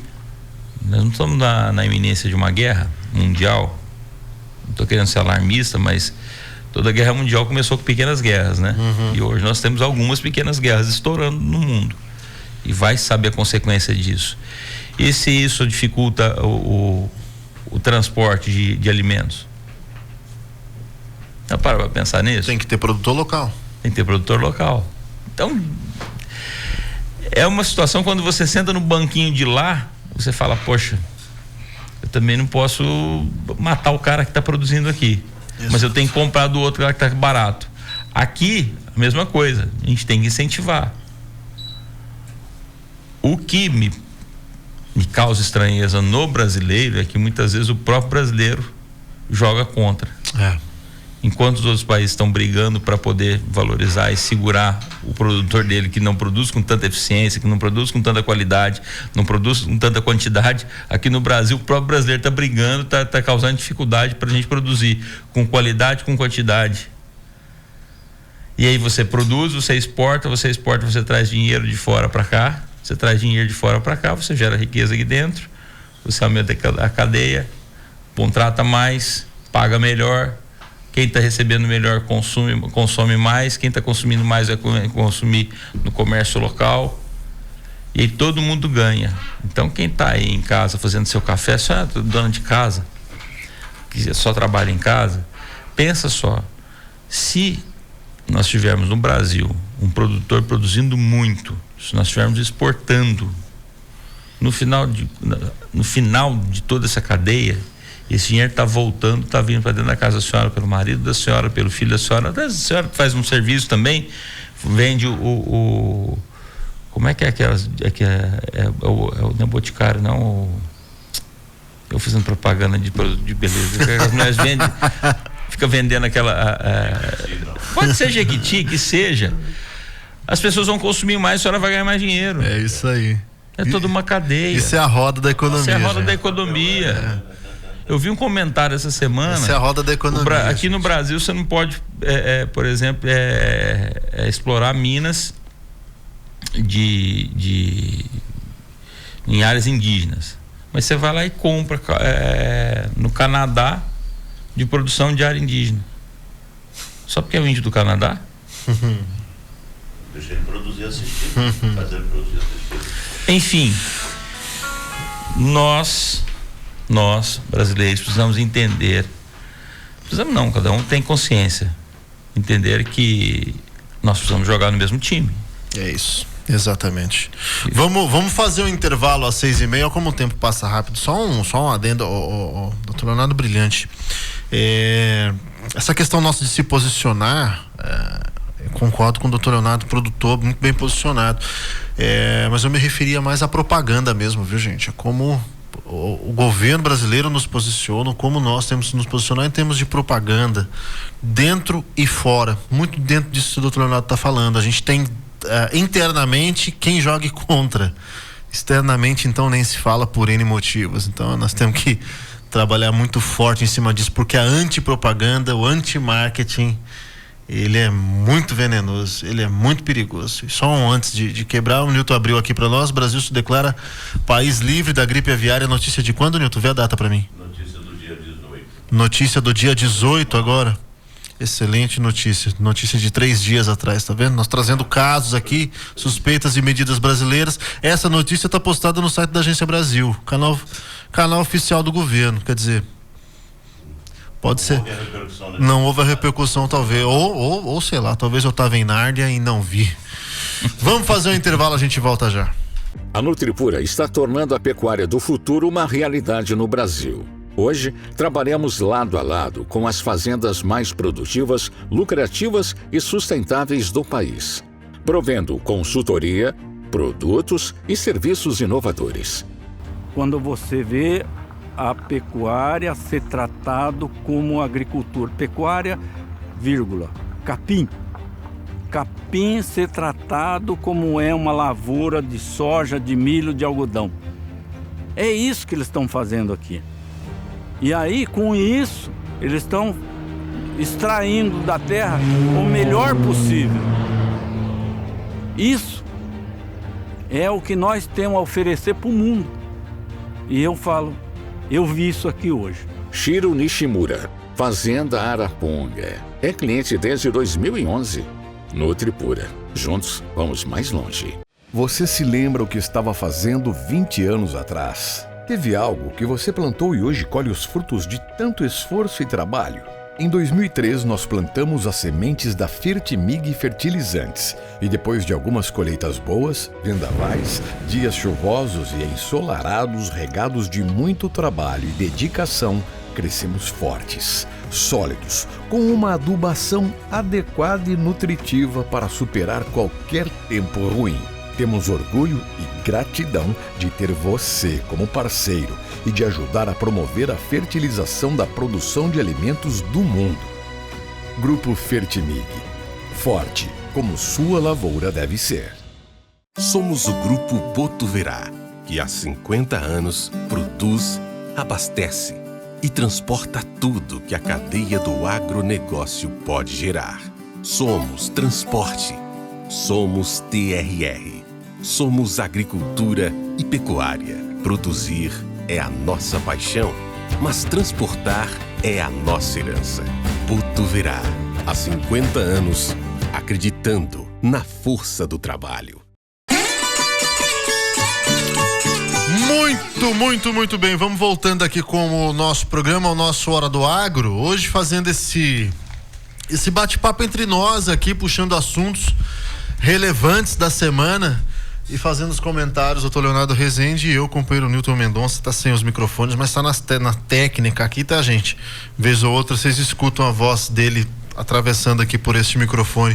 nós não estamos na iminência de uma guerra mundial. Não estou querendo ser alarmista, mas toda guerra mundial começou com pequenas guerras, né? E hoje nós temos algumas pequenas guerras estourando no mundo. E vai saber a consequência disso. E se isso dificulta o transporte de alimentos? Não para pensar nisso? Tem que ter produtor local. Tem que ter produtor local. Então, é uma situação quando você senta no banquinho de lá, você fala, poxa, eu também não posso matar o cara que está produzindo aqui. Exato. Mas eu tenho que comprar do outro cara que está barato. Aqui, a mesma coisa, a gente tem que incentivar. O que me causa estranheza no brasileiro é que muitas vezes o próprio brasileiro joga contra. Enquanto os outros países estão brigando para poder valorizar e segurar o produtor dele, que não produz com tanta eficiência, que não produz com tanta qualidade, não produz com tanta quantidade, aqui no Brasil o próprio brasileiro está brigando, está causando dificuldade para a gente produzir com qualidade, com quantidade. E aí você produz, você exporta, você traz dinheiro de fora para cá, você traz dinheiro de fora para cá, você gera riqueza aqui dentro, você aumenta a cadeia, contrata mais, paga melhor. Quem está recebendo melhor consome mais, quem está consumindo mais vai consumir no comércio local. E aí todo mundo ganha. Então quem está aí em casa fazendo seu café, só é dona de casa, que só trabalha em casa, pensa só, se nós tivermos no Brasil um produtor produzindo muito, se nós estivermos exportando, no final de toda essa cadeia, esse dinheiro está voltando, está vindo para dentro da casa da senhora, pelo marido da senhora, pelo filho da senhora. Até a senhora faz um serviço também, vende como é que é aquelas, não é Boticário, não, eu fazendo propaganda de produto de beleza, as mulheres vendem, fica vendendo aquela, pode ser Jequiti, que seja, as pessoas vão consumir mais, a senhora vai ganhar mais dinheiro. É isso aí. É toda uma cadeia. Isso é a roda da economia. Isso é a roda da economia. Eu vi um comentário essa semana. Essa é a roda da economia. Aqui no Brasil você não pode, por exemplo, explorar minas em áreas indígenas. Mas você vai lá e compra no Canadá de produção de área indígena. Só porque é o índio do Canadá? Deixa ele produzir assistir. Fazer ele produzir assistir. Enfim, nós brasileiros precisamos entender, cada um tem consciência, entender que nós precisamos jogar no mesmo time. É isso, exatamente. Vamos fazer um intervalo às 6:30. Como o tempo passa rápido, só um adendo, doutor Leonardo, brilhante. Essa questão nossa de se posicionar, eu concordo com o doutor Leonardo, produtor muito bem posicionado, mas eu me referia mais à propaganda mesmo, viu, gente? É como o governo brasileiro nos posiciona, como nós temos que nos posicionar em termos de propaganda, dentro e fora, muito dentro disso que o doutor Leonardo está falando. A gente tem internamente quem jogue contra. Externamente, então, nem se fala por N motivos. Então, nós temos que trabalhar muito forte em cima disso, porque a antipropaganda, o anti-marketing, ele é muito venenoso, ele é muito perigoso. E só antes de quebrar, o Nilton abriu aqui para nós: Brasil se declara país livre da gripe aviária. Notícia de quando, Nilton? Vê a data para mim. Notícia do dia 18. Notícia do dia 18 agora. Excelente notícia de 3 dias atrás, tá vendo? Nós trazendo casos aqui, suspeitas e medidas brasileiras. Essa notícia está postada no site da Agência Brasil, canal oficial do governo, quer dizer, pode ser. Não houve a repercussão, talvez, ou sei lá, talvez eu estava em Nárnia e não vi. Vamos fazer um intervalo, a gente volta já. A Nutripura está tornando a pecuária do futuro uma realidade no Brasil. Hoje, trabalhamos lado a lado com as fazendas mais produtivas, lucrativas e sustentáveis do país, provendo consultoria, produtos e serviços inovadores. Quando você vê a pecuária ser tratado como agricultura, pecuária, vírgula, capim. Capim ser tratado como é uma lavoura de soja, de milho, de algodão. É isso que eles estão fazendo aqui. E aí, com isso, eles estão extraindo da terra o melhor possível. Isso é o que nós temos a oferecer para o mundo. E eu falo, eu vi isso aqui hoje. Shiro Nishimura, Fazenda Araponga. É cliente desde 2011. Nutripura. Juntos, vamos mais longe. Você se lembra o que estava fazendo 20 anos atrás? Teve algo que você plantou e hoje colhe os frutos de tanto esforço e trabalho? Em 2003, nós plantamos as sementes da Fertimig Fertilizantes e depois de algumas colheitas boas, vendavais, dias chuvosos e ensolarados regados de muito trabalho e dedicação, crescemos fortes, sólidos, com uma adubação adequada e nutritiva para superar qualquer tempo ruim. Temos orgulho e gratidão de ter você como parceiro e de ajudar a promover a fertilização da produção de alimentos do mundo. Grupo Fertimig. Forte, como sua lavoura deve ser. Somos o Grupo Botuverá, que há 50 anos produz, abastece e transporta tudo que a cadeia do agronegócio pode gerar. Somos transporte. Somos TRR. Somos agricultura e pecuária. Produzir é a nossa paixão, mas transportar é a nossa herança. Botuverá, há 50 anos, acreditando na força do trabalho. Muito bem. Vamos voltando aqui com o nosso programa, o nosso Hora do Agro. Hoje fazendo esse bate-papo entre nós aqui, puxando assuntos relevantes da semana e fazendo os comentários. Doutor Leonardo Rezende e eu, companheiro Nilton Mendonça, tá sem os microfones, mas tá na técnica aqui, tá, gente? Vez ou outra vocês escutam a voz dele atravessando aqui por este microfone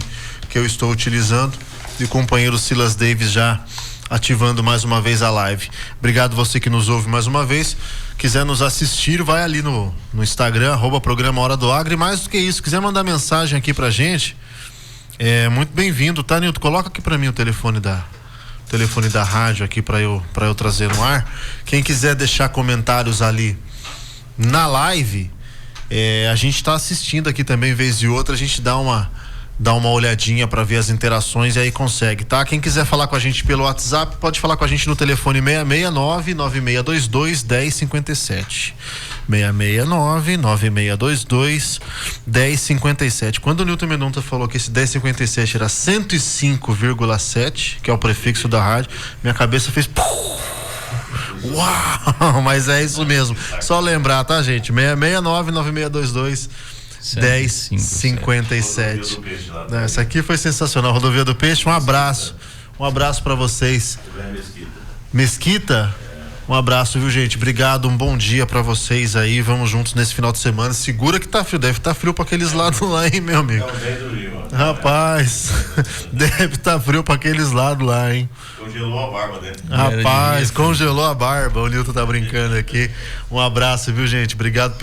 que eu estou utilizando, e o companheiro Silas Davis já ativando mais uma vez a live. Obrigado você que nos ouve mais uma vez. Quiser nos assistir, vai ali no Instagram, @programa Hora do Agro. E mais do que isso, quiser mandar mensagem aqui pra gente, é muito bem-vindo, tá, Nilton? Coloca aqui pra mim o telefone da rádio aqui pra eu trazer no ar. Quem quiser deixar comentários ali na live, a gente tá assistindo aqui também, vez e outra, a gente dá uma olhadinha para ver as interações e aí consegue, tá? Quem quiser falar com a gente pelo WhatsApp, pode falar com a gente no telefone 669-9622-1057. 669-9622-1057. Quando o Nilton Mendonça falou que esse 1057 era 105,7, que é o prefixo da rádio, minha cabeça fez... Uau! Mas é isso mesmo. Só lembrar, tá, gente? 669-9622-1057. Essa aqui foi sensacional. Rodovia do Peixe, um abraço para vocês. Mesquita? Um abraço, viu, gente? Obrigado, um bom dia pra vocês aí. Vamos juntos nesse final de semana. Segura que tá frio, deve estar frio pra aqueles lados lá, hein, meu amigo? Rapaz, deve estar frio pra aqueles lados lá, hein? Congelou a barba, né? Rapaz, congelou a barba. O Nilton tá brincando aqui. Um abraço, viu, gente? Obrigado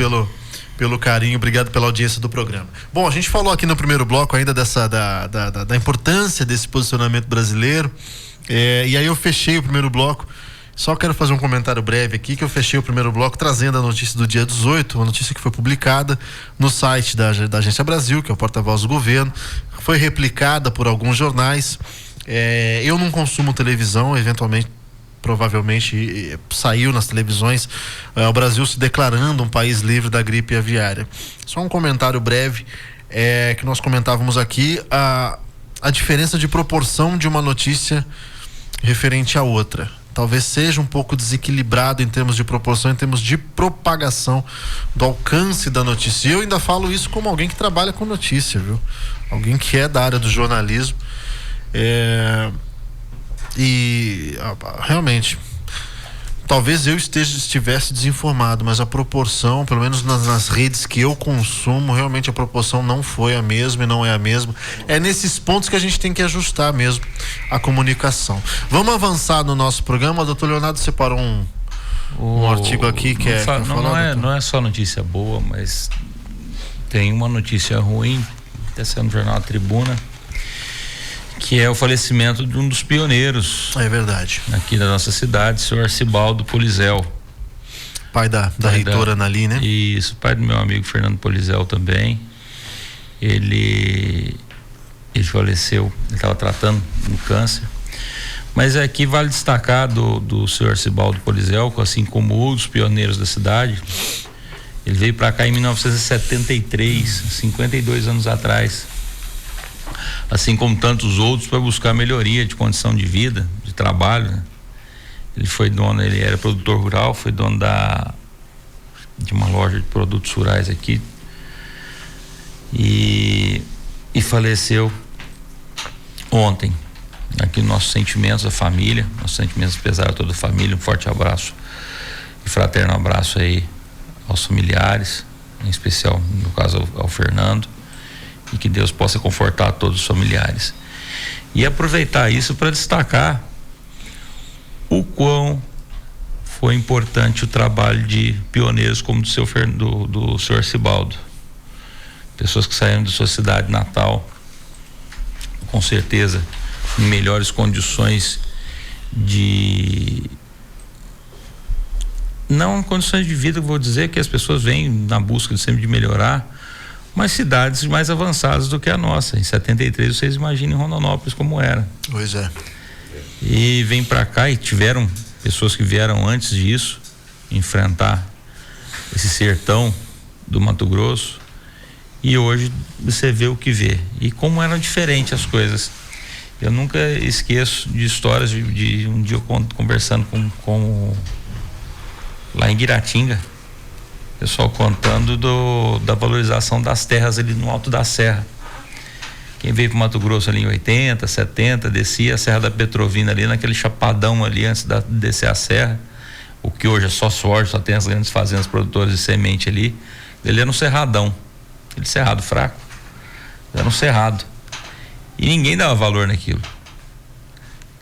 pelo carinho, obrigado pela audiência do programa. Bom, a gente falou aqui no primeiro bloco ainda da importância desse posicionamento brasileiro, e aí eu fechei o primeiro bloco. Só quero fazer um comentário breve aqui, que eu fechei o primeiro bloco trazendo a notícia do dia 18, uma notícia que foi publicada no site da Agência Brasil, que é o porta-voz do governo, foi replicada por alguns jornais. Eu não consumo televisão, provavelmente saiu nas televisões o Brasil se declarando um país livre da gripe aviária. Só um comentário breve que nós comentávamos aqui, a diferença de proporção de uma notícia referente à outra. Talvez seja um pouco desequilibrado em termos de proporção, em termos de propagação do alcance da notícia. E eu ainda falo isso como alguém que trabalha com notícia, viu? Alguém que é da área do jornalismo. Realmente, talvez eu estivesse desinformado, mas a proporção, pelo menos nas redes que eu consumo, realmente a proporção não foi a mesma e não é a mesma. É nesses pontos que a gente tem que ajustar mesmo a comunicação. Vamos avançar no nosso programa. O doutor Leonardo separou um artigo aqui que não é só notícia boa, mas tem uma notícia ruim, até saiu no jornal Tribuna, que é o falecimento de um dos pioneiros. É verdade. Aqui da nossa cidade, o senhor Arcibaldo Polizel. Pai da reitora Anali, né? Isso, pai do meu amigo Fernando Polizel também. Ele faleceu, ele estava tratando do câncer. Mas aqui vale destacar do senhor Arcibaldo Polizel, assim como outros pioneiros da cidade. Ele veio para cá em 1973, 52 anos atrás. Assim como tantos outros, para buscar melhoria de condição de vida, de trabalho, né? Ele era produtor rural, foi dono de uma loja de produtos rurais aqui e faleceu ontem. Aqui nossos sentimentos da família, nossos sentimentos pesaram a toda a família, um forte abraço e fraterno abraço aí aos familiares, em especial no caso ao Fernando, e que Deus possa confortar todos os familiares. E aproveitar isso para destacar o quão foi importante o trabalho de pioneiros como do senhor Arcibaldo. Pessoas que saíram da sua cidade natal, com certeza, em melhores condições não condições de vida, vou dizer que as pessoas vêm na busca sempre de melhorar, mas cidades mais avançadas do que a nossa. Em 73, vocês imaginem Rondonópolis como era. Pois é. E vem para cá, e tiveram pessoas que vieram antes disso enfrentar esse sertão do Mato Grosso, e hoje você vê o que vê e como eram diferentes as coisas. Eu nunca esqueço de histórias de um dia eu conversando com lá em Guiratinga, pessoal contando da valorização das terras ali no alto da serra. Quem veio pro Mato Grosso ali em 80, 70, descia a Serra da Petrovina ali, naquele chapadão ali antes de descer a serra, o que hoje é só soja, só tem as grandes fazendas produtoras de semente ali. Ele era um cerradão, aquele cerrado fraco, era um cerrado, e ninguém dava valor naquilo.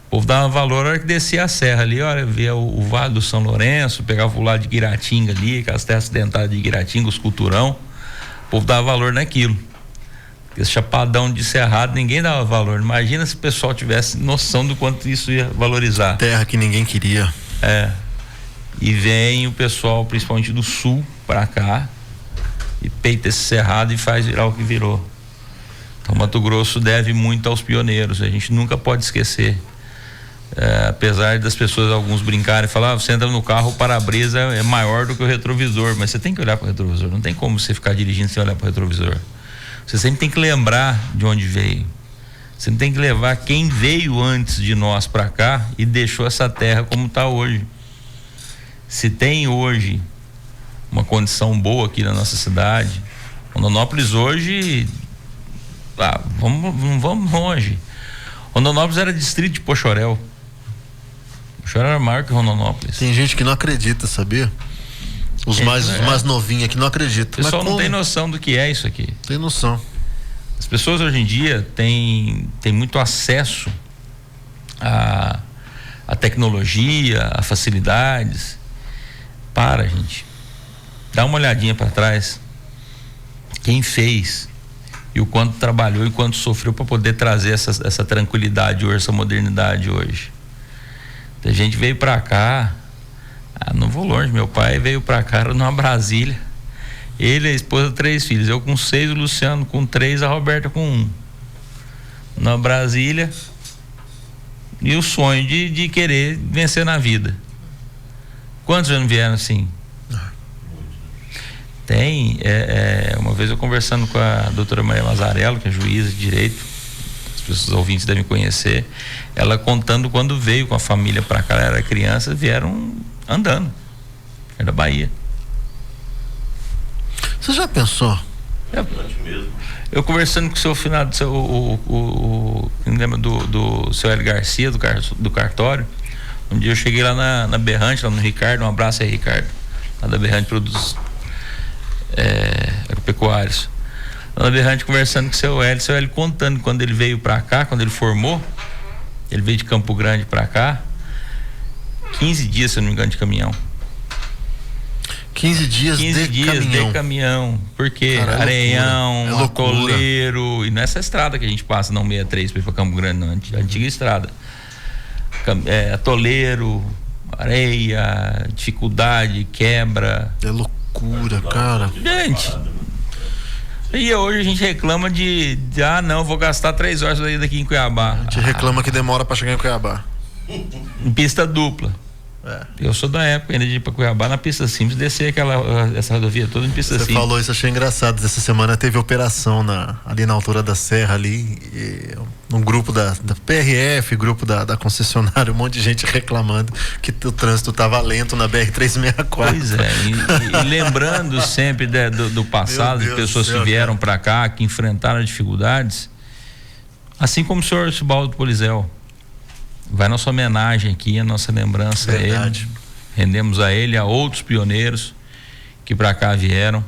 O povo dava valor na hora que descia a serra ali, olha, via o Vale do São Lourenço, pegava o lado de Guiratinga ali, aquelas terras acidentadas de Guiratinga, os culturão, o povo dava valor naquilo. Esse chapadão de cerrado, ninguém dava valor. Imagina se o pessoal tivesse noção do quanto isso ia valorizar. Terra que ninguém queria. E vem o pessoal, principalmente do sul, pra cá, e peita esse cerrado e faz virar o que virou. Então, Mato Grosso deve muito aos pioneiros, a gente nunca pode esquecer. Apesar das pessoas, alguns brincarem e falar, você entra no carro, o para-brisa é maior do que o retrovisor, mas você tem que olhar para o retrovisor, não tem como você ficar dirigindo sem olhar para o retrovisor. Você sempre tem que lembrar de onde veio, você tem que levar quem veio antes de nós para cá e deixou essa terra como está hoje. Se tem hoje uma condição boa aqui na nossa cidade, Rondonópolis hoje, não vamos longe, Rondonópolis era distrito de Pochorel. Pochorel era maior que Rondonópolis. Tem gente que não acredita, sabia? Os mais novinhos aqui não acreditam. O pessoal não tem noção do que é isso aqui. Tem noção. As pessoas hoje em dia têm muito acesso a tecnologia, a facilidades. Gente, dá uma olhadinha para trás. quem fez e o quanto trabalhou e quanto sofreu para poder trazer essa tranquilidade hoje, essa modernidade hoje. A gente veio para cá, não vou longe, meu pai veio para cá, era numa Brasília, ele, a esposa, 3 filhos, eu com 6, o Luciano com 3, a Roberta com 1, na Brasília, e o sonho de querer vencer na vida. Quantos já não vieram assim? Tem, uma vez eu conversando com a doutora Maria Mazarello, que é juíza de direito, as pessoas ouvintes devem conhecer, ela contando quando veio com a família para cá, ela era criança, vieram andando, é da Bahia. Você já pensou? Eu conversando com o seu finado, lembra do seu Hélio Garcia, do cartório, um dia eu cheguei lá na Berrante, lá no Ricardo, um abraço aí, Ricardo, lá da Berrante Produtos Agropecuários. Lá na Berrante conversando com o seu Hélio contando quando ele veio pra cá, quando ele formou, ele veio de Campo Grande pra cá, 15 dias, se eu não me engano, de caminhão. 15 dias de caminhão, porque cara, Areião, Atoleiro, e nessa estrada que a gente passa, não 63 para ir para Campo Grande, não, a antiga estrada. Atoleiro, areia, dificuldade, quebra. É loucura, cara. Gente, e hoje a gente reclama de não, vou gastar 3 horas daqui em Cuiabá. A gente reclama que demora para chegar em Cuiabá. Em pista dupla. Eu sou da época ainda de ir pra Cuiabá na pista simples, descer essa rodovia toda em pista simples. Você falou isso, achei engraçado. Essa semana teve operação ali na altura da serra ali, um grupo da PRF, grupo da concessionária, um monte de gente reclamando que o trânsito tava lento na BR-364. Pois é, e lembrando sempre do passado, de pessoas que vieram para cá, que enfrentaram dificuldades, assim como o senhor Arcibaldo Polizel. Vai nossa homenagem aqui, a nossa lembrança a ele. Rendemos a ele, a outros pioneiros que para cá vieram.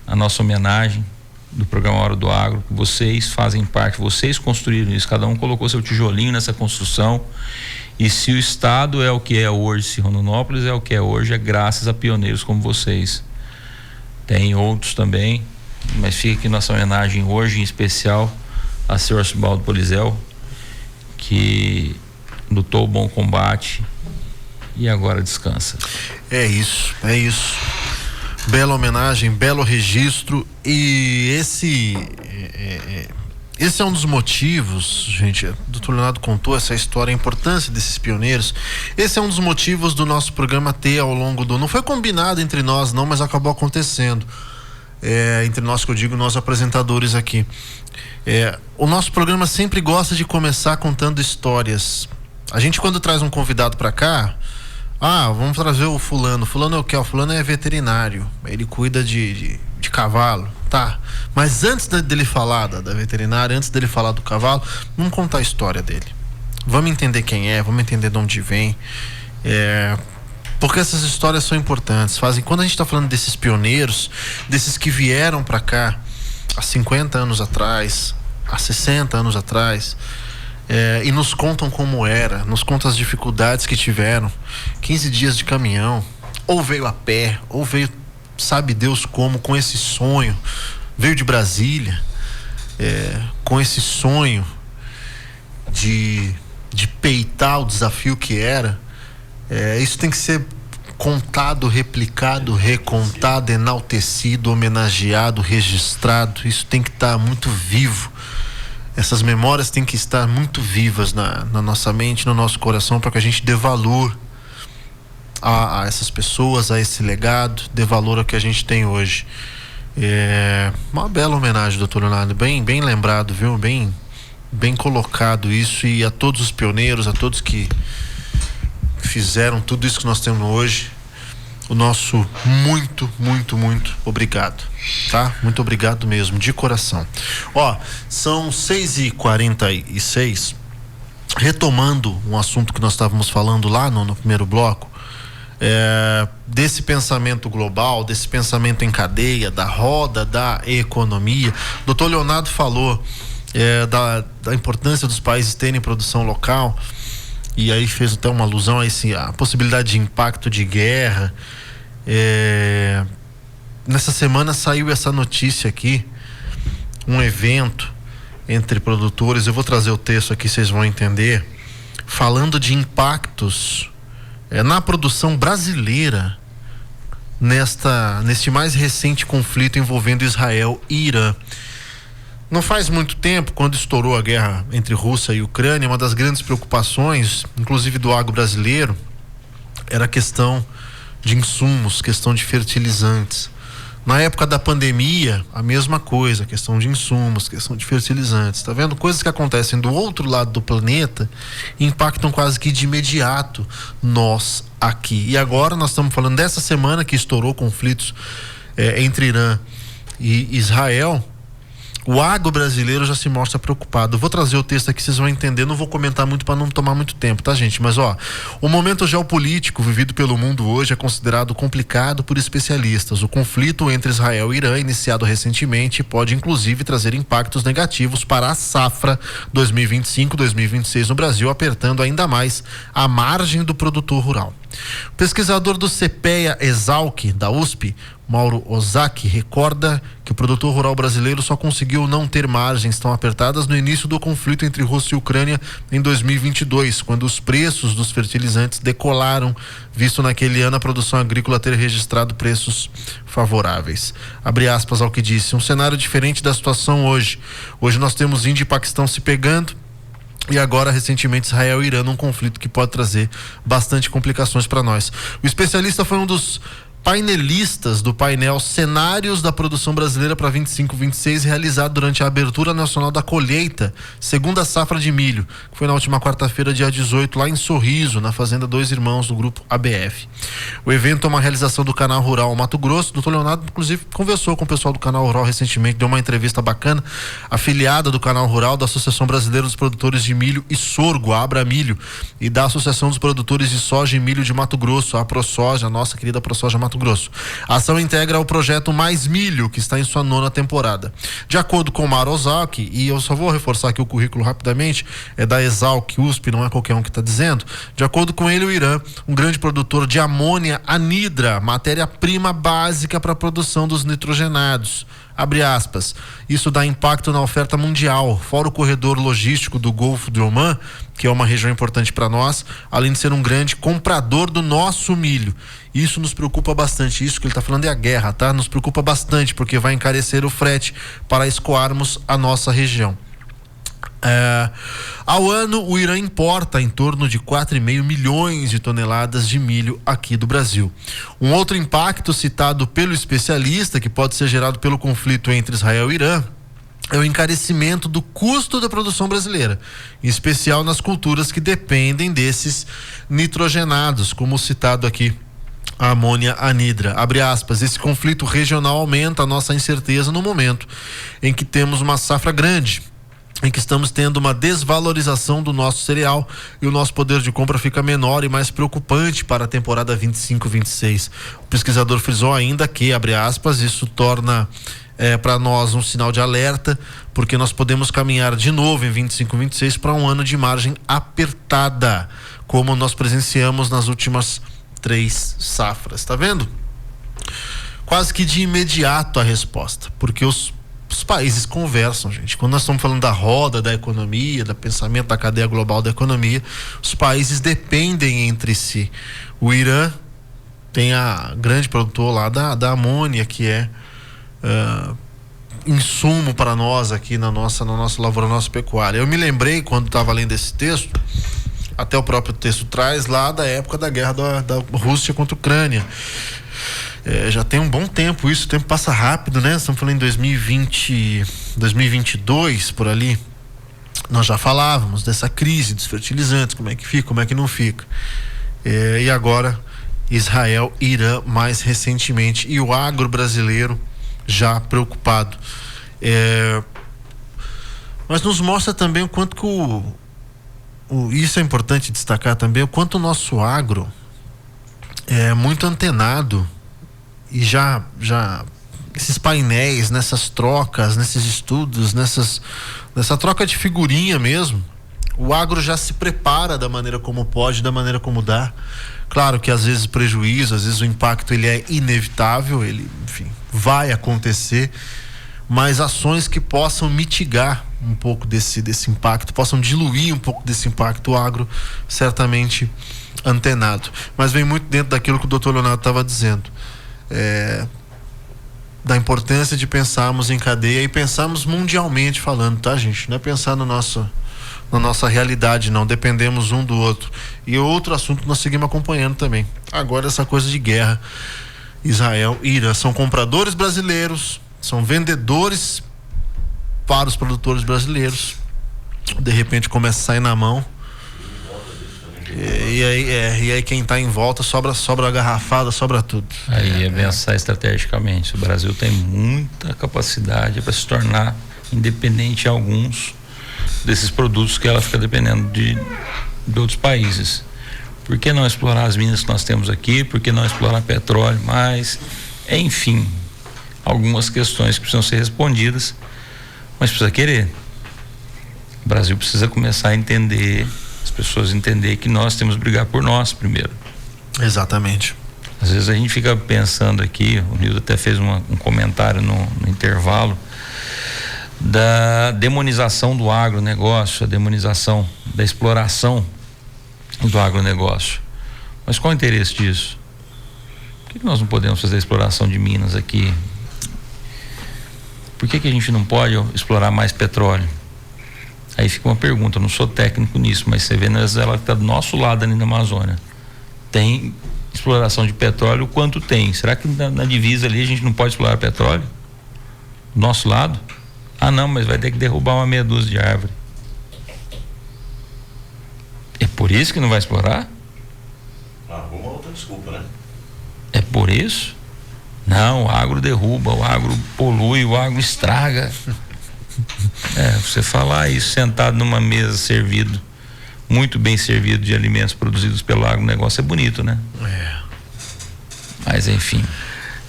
A nossa homenagem do programa Hora do Agro. Vocês fazem parte, vocês construíram isso. Cada um colocou seu tijolinho nessa construção. E se o estado é o que é hoje, se Rondonópolis é o que é hoje, é graças a pioneiros como vocês. Tem outros também, mas fica aqui nossa homenagem hoje, em especial a senhor Arcibaldo Polizel, que lutou o bom combate e agora descansa. É isso. Bela homenagem, belo registro, e esse é um dos motivos, gente, o doutor Leonardo contou essa história, a importância desses pioneiros. Esse é um dos motivos do nosso programa ter ao longo não foi combinado entre nós não, mas acabou acontecendo, entre nós, que eu digo, nós apresentadores aqui. O nosso programa sempre gosta de começar contando histórias. A gente, quando traz um convidado para cá, vamos trazer o fulano é o que? O fulano é veterinário, ele cuida de cavalo, tá? Mas antes dele falar da veterinária, antes dele falar do cavalo, vamos contar a história dele. Vamos entender quem é, vamos entender de onde vem, porque essas histórias são importantes. Quando a gente está falando desses pioneiros, desses que vieram para cá há 50 anos atrás, há 60 anos atrás, e nos contam como era, nos contam as dificuldades que tiveram, 15 dias de caminhão, ou veio a pé, ou veio, sabe Deus como, com esse sonho, veio de Brasília, com esse sonho de peitar o desafio que era. Isso tem que ser contado, replicado, recontado, enaltecido, homenageado, registrado. Isso tem que estar muito vivo. Essas memórias têm que estar muito vivas na nossa mente, no nosso coração, para que a gente dê valor a essas pessoas, a esse legado, dê valor ao que a gente tem hoje. Uma bela homenagem, doutor Leonardo, bem lembrado, viu? Bem colocado isso, e a todos os pioneiros, a todos que fizeram tudo isso que nós temos hoje, o nosso muito obrigado, tá? Muito obrigado mesmo, de coração. São 6h46, retomando um assunto que nós estávamos falando lá no primeiro bloco, desse pensamento global, desse pensamento em cadeia, da roda da economia. O doutor Leonardo falou da importância dos países terem produção local, e aí fez até uma alusão a possibilidade de impacto de guerra. nessa semana saiu essa notícia aqui, um evento entre produtores, eu vou trazer o texto aqui, vocês vão entender, falando de impactos na produção brasileira neste mais recente conflito envolvendo Israel e Irã. Não faz muito tempo, quando estourou a guerra entre Rússia e Ucrânia, uma das grandes preocupações, inclusive do agro brasileiro, era a questão de insumos, questão de fertilizantes. Na época da pandemia, a mesma coisa, questão de insumos, questão de fertilizantes. Tá vendo? Coisas que acontecem do outro lado do planeta impactam quase que de imediato nós aqui. E agora nós estamos falando dessa semana que estourou conflitos entre Irã e Israel. O agro brasileiro já se mostra preocupado. Eu vou trazer o texto aqui, vocês vão entender. Não vou comentar muito para não tomar muito tempo, tá, gente? Mas o momento geopolítico vivido pelo mundo hoje é considerado complicado por especialistas. O conflito entre Israel e Irã, iniciado recentemente, pode inclusive trazer impactos negativos para a safra 2025-2026 no Brasil, apertando ainda mais a margem do produtor rural. O pesquisador do CPEA-Exalc da USP, Mauro Ozaki, recorda que o produtor rural brasileiro só conseguiu não ter margens tão apertadas no início do conflito entre Rússia e Ucrânia em 2022, quando os preços dos fertilizantes decolaram, visto naquele ano a produção agrícola ter registrado preços favoráveis. Abre aspas ao que disse, um cenário diferente da situação hoje. Hoje nós temos Índia e Paquistão se pegando, e agora, recentemente, Israel e Irã num conflito que pode trazer bastante complicações para nós. O especialista foi um dos painelistas do painel Cenários da Produção Brasileira para 25-26, realizado durante a abertura nacional da colheita, segunda safra de milho, que foi na última quarta-feira, dia 18, lá em Sorriso, na Fazenda Dois Irmãos, do Grupo ABF. O evento é uma realização do Canal Rural Mato Grosso. O doutor Leonardo, inclusive, conversou com o pessoal do Canal Rural recentemente, deu uma entrevista bacana, afiliada do Canal Rural, da Associação Brasileira dos Produtores de Milho e Sorgo, a Abramilho, e da Associação dos Produtores de Soja e Milho de Mato Grosso, a ProSoja, a nossa querida ProSoja Mato Grosso. A ação integra o projeto Mais Milho, que está em sua 9ª temporada. De acordo com o Mauro Ozaki, e eu só vou reforçar aqui o currículo rapidamente, é da Exalc USP, não é qualquer um que está dizendo. De acordo com ele, o Irã, um grande produtor de amônia anidra, matéria-prima básica para a produção dos nitrogenados. Abre aspas, isso dá impacto na oferta mundial, fora o corredor logístico do Golfo de Oman, que é uma região importante para nós, além de ser um grande comprador do nosso milho. Isso nos preocupa bastante, isso que ele está falando é a guerra, tá? Nos preocupa bastante, porque vai encarecer o frete para escoarmos a nossa região. Ao ano, o Irã importa em torno de 4,5 milhões de toneladas de milho aqui do Brasil. Um outro impacto citado pelo especialista, que pode ser gerado pelo conflito entre Israel e Irã, é o encarecimento do custo da produção brasileira, em especial nas culturas que dependem desses nitrogenados, como citado aqui, a amônia anidra. Abre aspas, esse conflito regional aumenta a nossa incerteza no momento em que temos uma safra grande, em que estamos tendo uma desvalorização do nosso cereal e o nosso poder de compra fica menor e mais preocupante para a temporada 25-26. O pesquisador frisou ainda que, abre aspas, isso torna para nós um sinal de alerta, porque nós podemos caminhar de novo em 25-26 para um ano de margem apertada, como nós presenciamos nas últimas 3 safras. Tá vendo? Quase que de imediato a resposta, porque os países conversam, gente. Quando nós estamos falando da roda da economia, do pensamento da cadeia global da economia, os países dependem entre si. O Irã tem a grande produtor lá da amônia, que é insumo para nós aqui na nossa lavoura, na nossa pecuária. Eu me lembrei, quando estava lendo esse texto, até o próprio texto traz lá da época da guerra da Rússia contra a Ucrânia. Já tem um bom tempo isso, o tempo passa rápido, né? Estamos falando em 2020, 2022, por ali. Nós já falávamos dessa crise dos fertilizantes, como é que fica, como é que não fica. E agora, Israel e Irã mais recentemente, e o agro brasileiro já preocupado. Mas nos mostra também o quanto que isso é importante destacar também, o quanto o nosso agro é muito antenado. E já esses painéis, nessas trocas, nesses estudos, nessa troca de figurinha mesmo, o agro já se prepara da maneira como pode, da maneira como dá. Claro que às vezes prejuízo, às vezes o impacto ele é inevitável, ele, enfim, vai acontecer, mas ações que possam mitigar um pouco desse impacto, possam diluir um pouco desse impacto. O agro certamente antenado, mas vem muito dentro daquilo que o Dr. Leonardo estava dizendo, da importância de pensarmos em cadeia e pensarmos mundialmente falando, tá, gente? Não é pensar na nossa realidade, não. Dependemos um do outro. E outro assunto que nós seguimos acompanhando também. Agora, essa coisa de guerra, Israel e Irã, são compradores brasileiros, são vendedores para os produtores brasileiros. De repente começa a sair na mão. E aí quem está em volta sobra a garrafada, sobra tudo. Aí é pensar estrategicamente. O Brasil tem muita capacidade para se tornar independente em alguns desses produtos que ela fica dependendo de outros países. Por que não explorar as minas que nós temos aqui? Por que não explorar petróleo mais? Enfim, algumas questões que precisam ser respondidas, mas precisa querer. O Brasil precisa começar a entender, as pessoas entender que nós temos que brigar por nós primeiro. Exatamente. Às vezes a gente fica pensando aqui, o Nildo até fez um comentário no intervalo, da demonização do agronegócio, a demonização da exploração do agronegócio. Mas qual o interesse disso? Por que nós não podemos fazer a exploração de minas aqui? Por que a gente não pode explorar mais petróleo? Aí fica uma pergunta, eu não sou técnico nisso, mas você vê, ela está do nosso lado ali na Amazônia. Tem exploração de petróleo, o quanto tem? Será que na divisa ali a gente não pode explorar petróleo? Do nosso lado? Ah, não, mas vai ter que derrubar uma meia dúzia de árvore. É por isso que não vai explorar? Alguma outra desculpa, né? É por isso? Não, o agro derruba, o agro polui, o agro estraga. Você falar isso sentado numa mesa servido, muito bem servido de alimentos produzidos pelo agronegócio, é bonito, né? Mas enfim.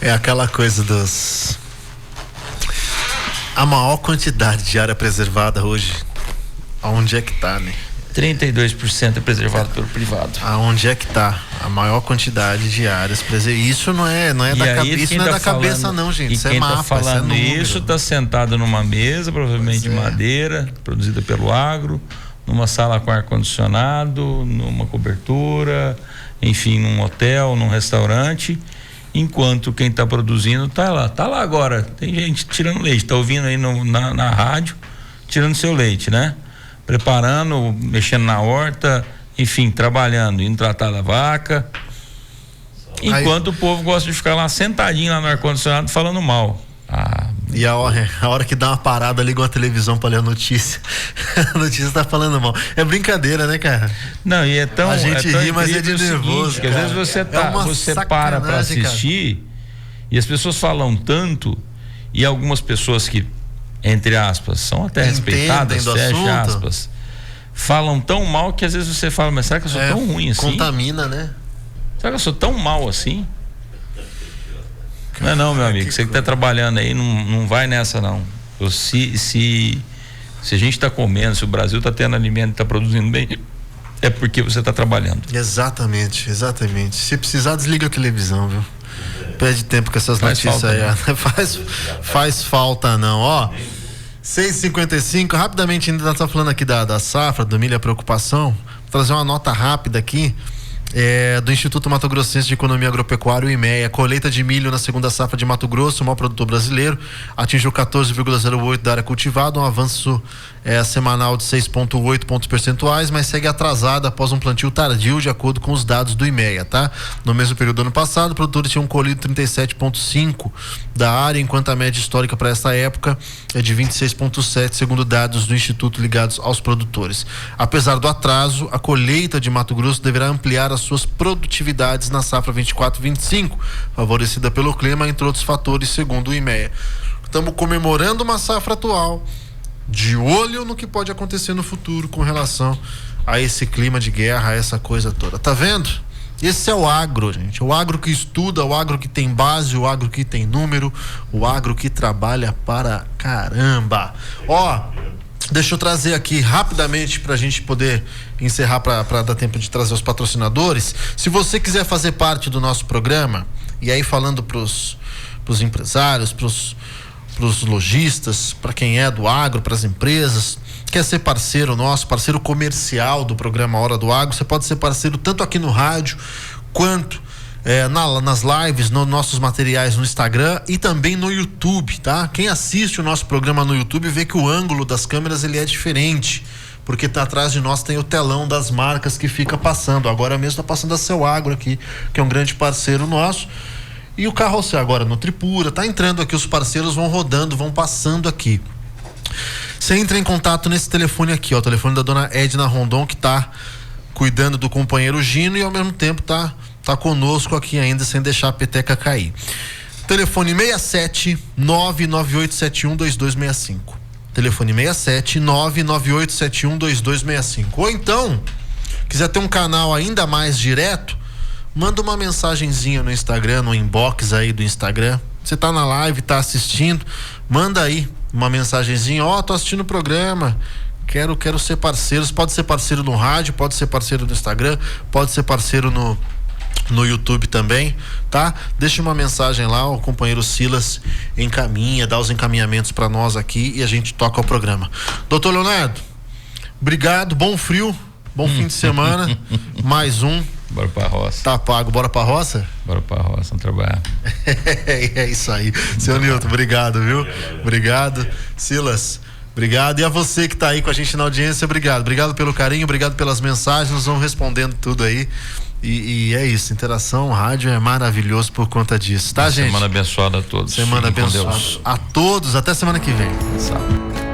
É aquela coisa a maior quantidade de área preservada hoje, aonde é que tá, né? 32% é preservado pelo privado. Aonde é que tá a maior quantidade de áreas preservadas? Isso não é da cabeça, isso não é da cabeça não, gente. Isso é mapa, tá falando isso tá sentado numa mesa, provavelmente de madeira, produzida pelo agro, numa sala com ar-condicionado, numa cobertura, enfim, num hotel, num restaurante, enquanto quem está produzindo tá lá agora. Tem gente tirando leite, tá ouvindo aí na rádio, tirando seu leite, né? Preparando, mexendo na horta, enfim, trabalhando, indo tratar da vaca, enquanto o povo gosta de ficar lá sentadinho lá no ar-condicionado falando mal. E a hora que dá uma parada, liga uma televisão pra ler a notícia. A notícia tá falando mal. É brincadeira, né, cara? Não, e a gente ri, mas é de nervoso, seguinte, que às vezes você para pra assistir, cara, e as pessoas falam tanto, e algumas pessoas que, entre aspas, são até respeitadas, fecha aspas, falam tão mal que às vezes você fala, mas será que eu sou tão ruim assim? Contamina, né? Será que eu sou tão mal assim? Não, meu amigo, você que tá trabalhando aí, não vai nessa não. Se a gente tá comendo, se o Brasil tá tendo alimento e tá produzindo bem, é porque você tá trabalhando. Exatamente. Se precisar, desliga a televisão, viu? Perde tempo com essas notícias aí. Faz falta não, ó. 6h55, rapidamente, ainda tá falando aqui da safra, do milho, a preocupação. Vou trazer uma nota rápida aqui. Do Instituto Mato Grossense de Economia Agropecuária, o IMEA. A colheita de milho na segunda safra de Mato Grosso, o maior produtor brasileiro, atingiu 14,08 da área cultivada, um avanço semanal de 6,8 pontos percentuais, mas segue atrasada após um plantio tardio, de acordo com os dados do IMEA, tá? No mesmo período do ano passado, produtores tinham colhido 37,5 da área, enquanto a média histórica para essa época é de 26,7, segundo dados do Instituto ligados aos produtores. Apesar do atraso, a colheita de Mato Grosso deverá ampliar as suas produtividades na safra 24-25, favorecida pelo clima, entre outros fatores, segundo o IMEA. Estamos comemorando uma safra atual, de olho no que pode acontecer no futuro com relação a esse clima de guerra, a essa coisa toda. Tá vendo? Esse é o agro, gente. O agro que estuda, o agro que tem base, o agro que tem número, o agro que trabalha para caramba. Ó, deixa eu trazer aqui rapidamente pra gente poder encerrar, pra dar tempo de trazer os patrocinadores. Se você quiser fazer parte do nosso programa, e aí falando pros pros empresários, pros lojistas, para quem é do agro, para as empresas. Quer ser parceiro nosso, parceiro comercial do programa Hora do Agro, você pode ser parceiro tanto aqui no rádio quanto nas lives, nos nossos materiais no Instagram e também no YouTube, tá? Quem assiste o nosso programa no YouTube vê que o ângulo das câmeras ele é diferente, porque atrás de nós tem o telão das marcas que fica passando. Agora mesmo tá passando a Seu Agro aqui, que é um grande parceiro nosso. E o Carrossel agora no Tripura, tá entrando aqui, os parceiros vão rodando, vão passando aqui. Você entra em contato nesse telefone aqui, ó, o telefone da dona Edna Rondon, que tá cuidando do companheiro Gino e ao mesmo tempo tá conosco aqui ainda, sem deixar a peteca cair. Telefone 67 998712265. Telefone 67 998712265. Ou então, quiser ter um canal ainda mais direto, manda uma mensagenzinha no Instagram, no inbox aí do Instagram. Você tá na live, tá assistindo, manda aí uma mensagenzinha, tô assistindo o programa, quero ser parceiro. Pode ser parceiro no rádio, pode ser parceiro no Instagram, pode ser parceiro no YouTube também, tá? Deixa uma mensagem lá, o companheiro Silas encaminha, dá os encaminhamentos para nós aqui e a gente toca o programa. Doutor Leonardo, obrigado, bom frio, bom fim de semana, mais um. Bora pra roça. Tá pago, bora pra roça? Bora pra roça, vamos trabalhar. É isso aí. Seu Nilton, obrigado, viu? Obrigado. Silas, obrigado. E a você que tá aí com a gente na audiência, obrigado. Obrigado pelo carinho, obrigado pelas mensagens, nós vamos respondendo tudo aí. E é isso, interação, rádio é maravilhoso por conta disso, tá, gente? Semana abençoada a todos. Semana abençoada a todos, até semana que vem. Sábado.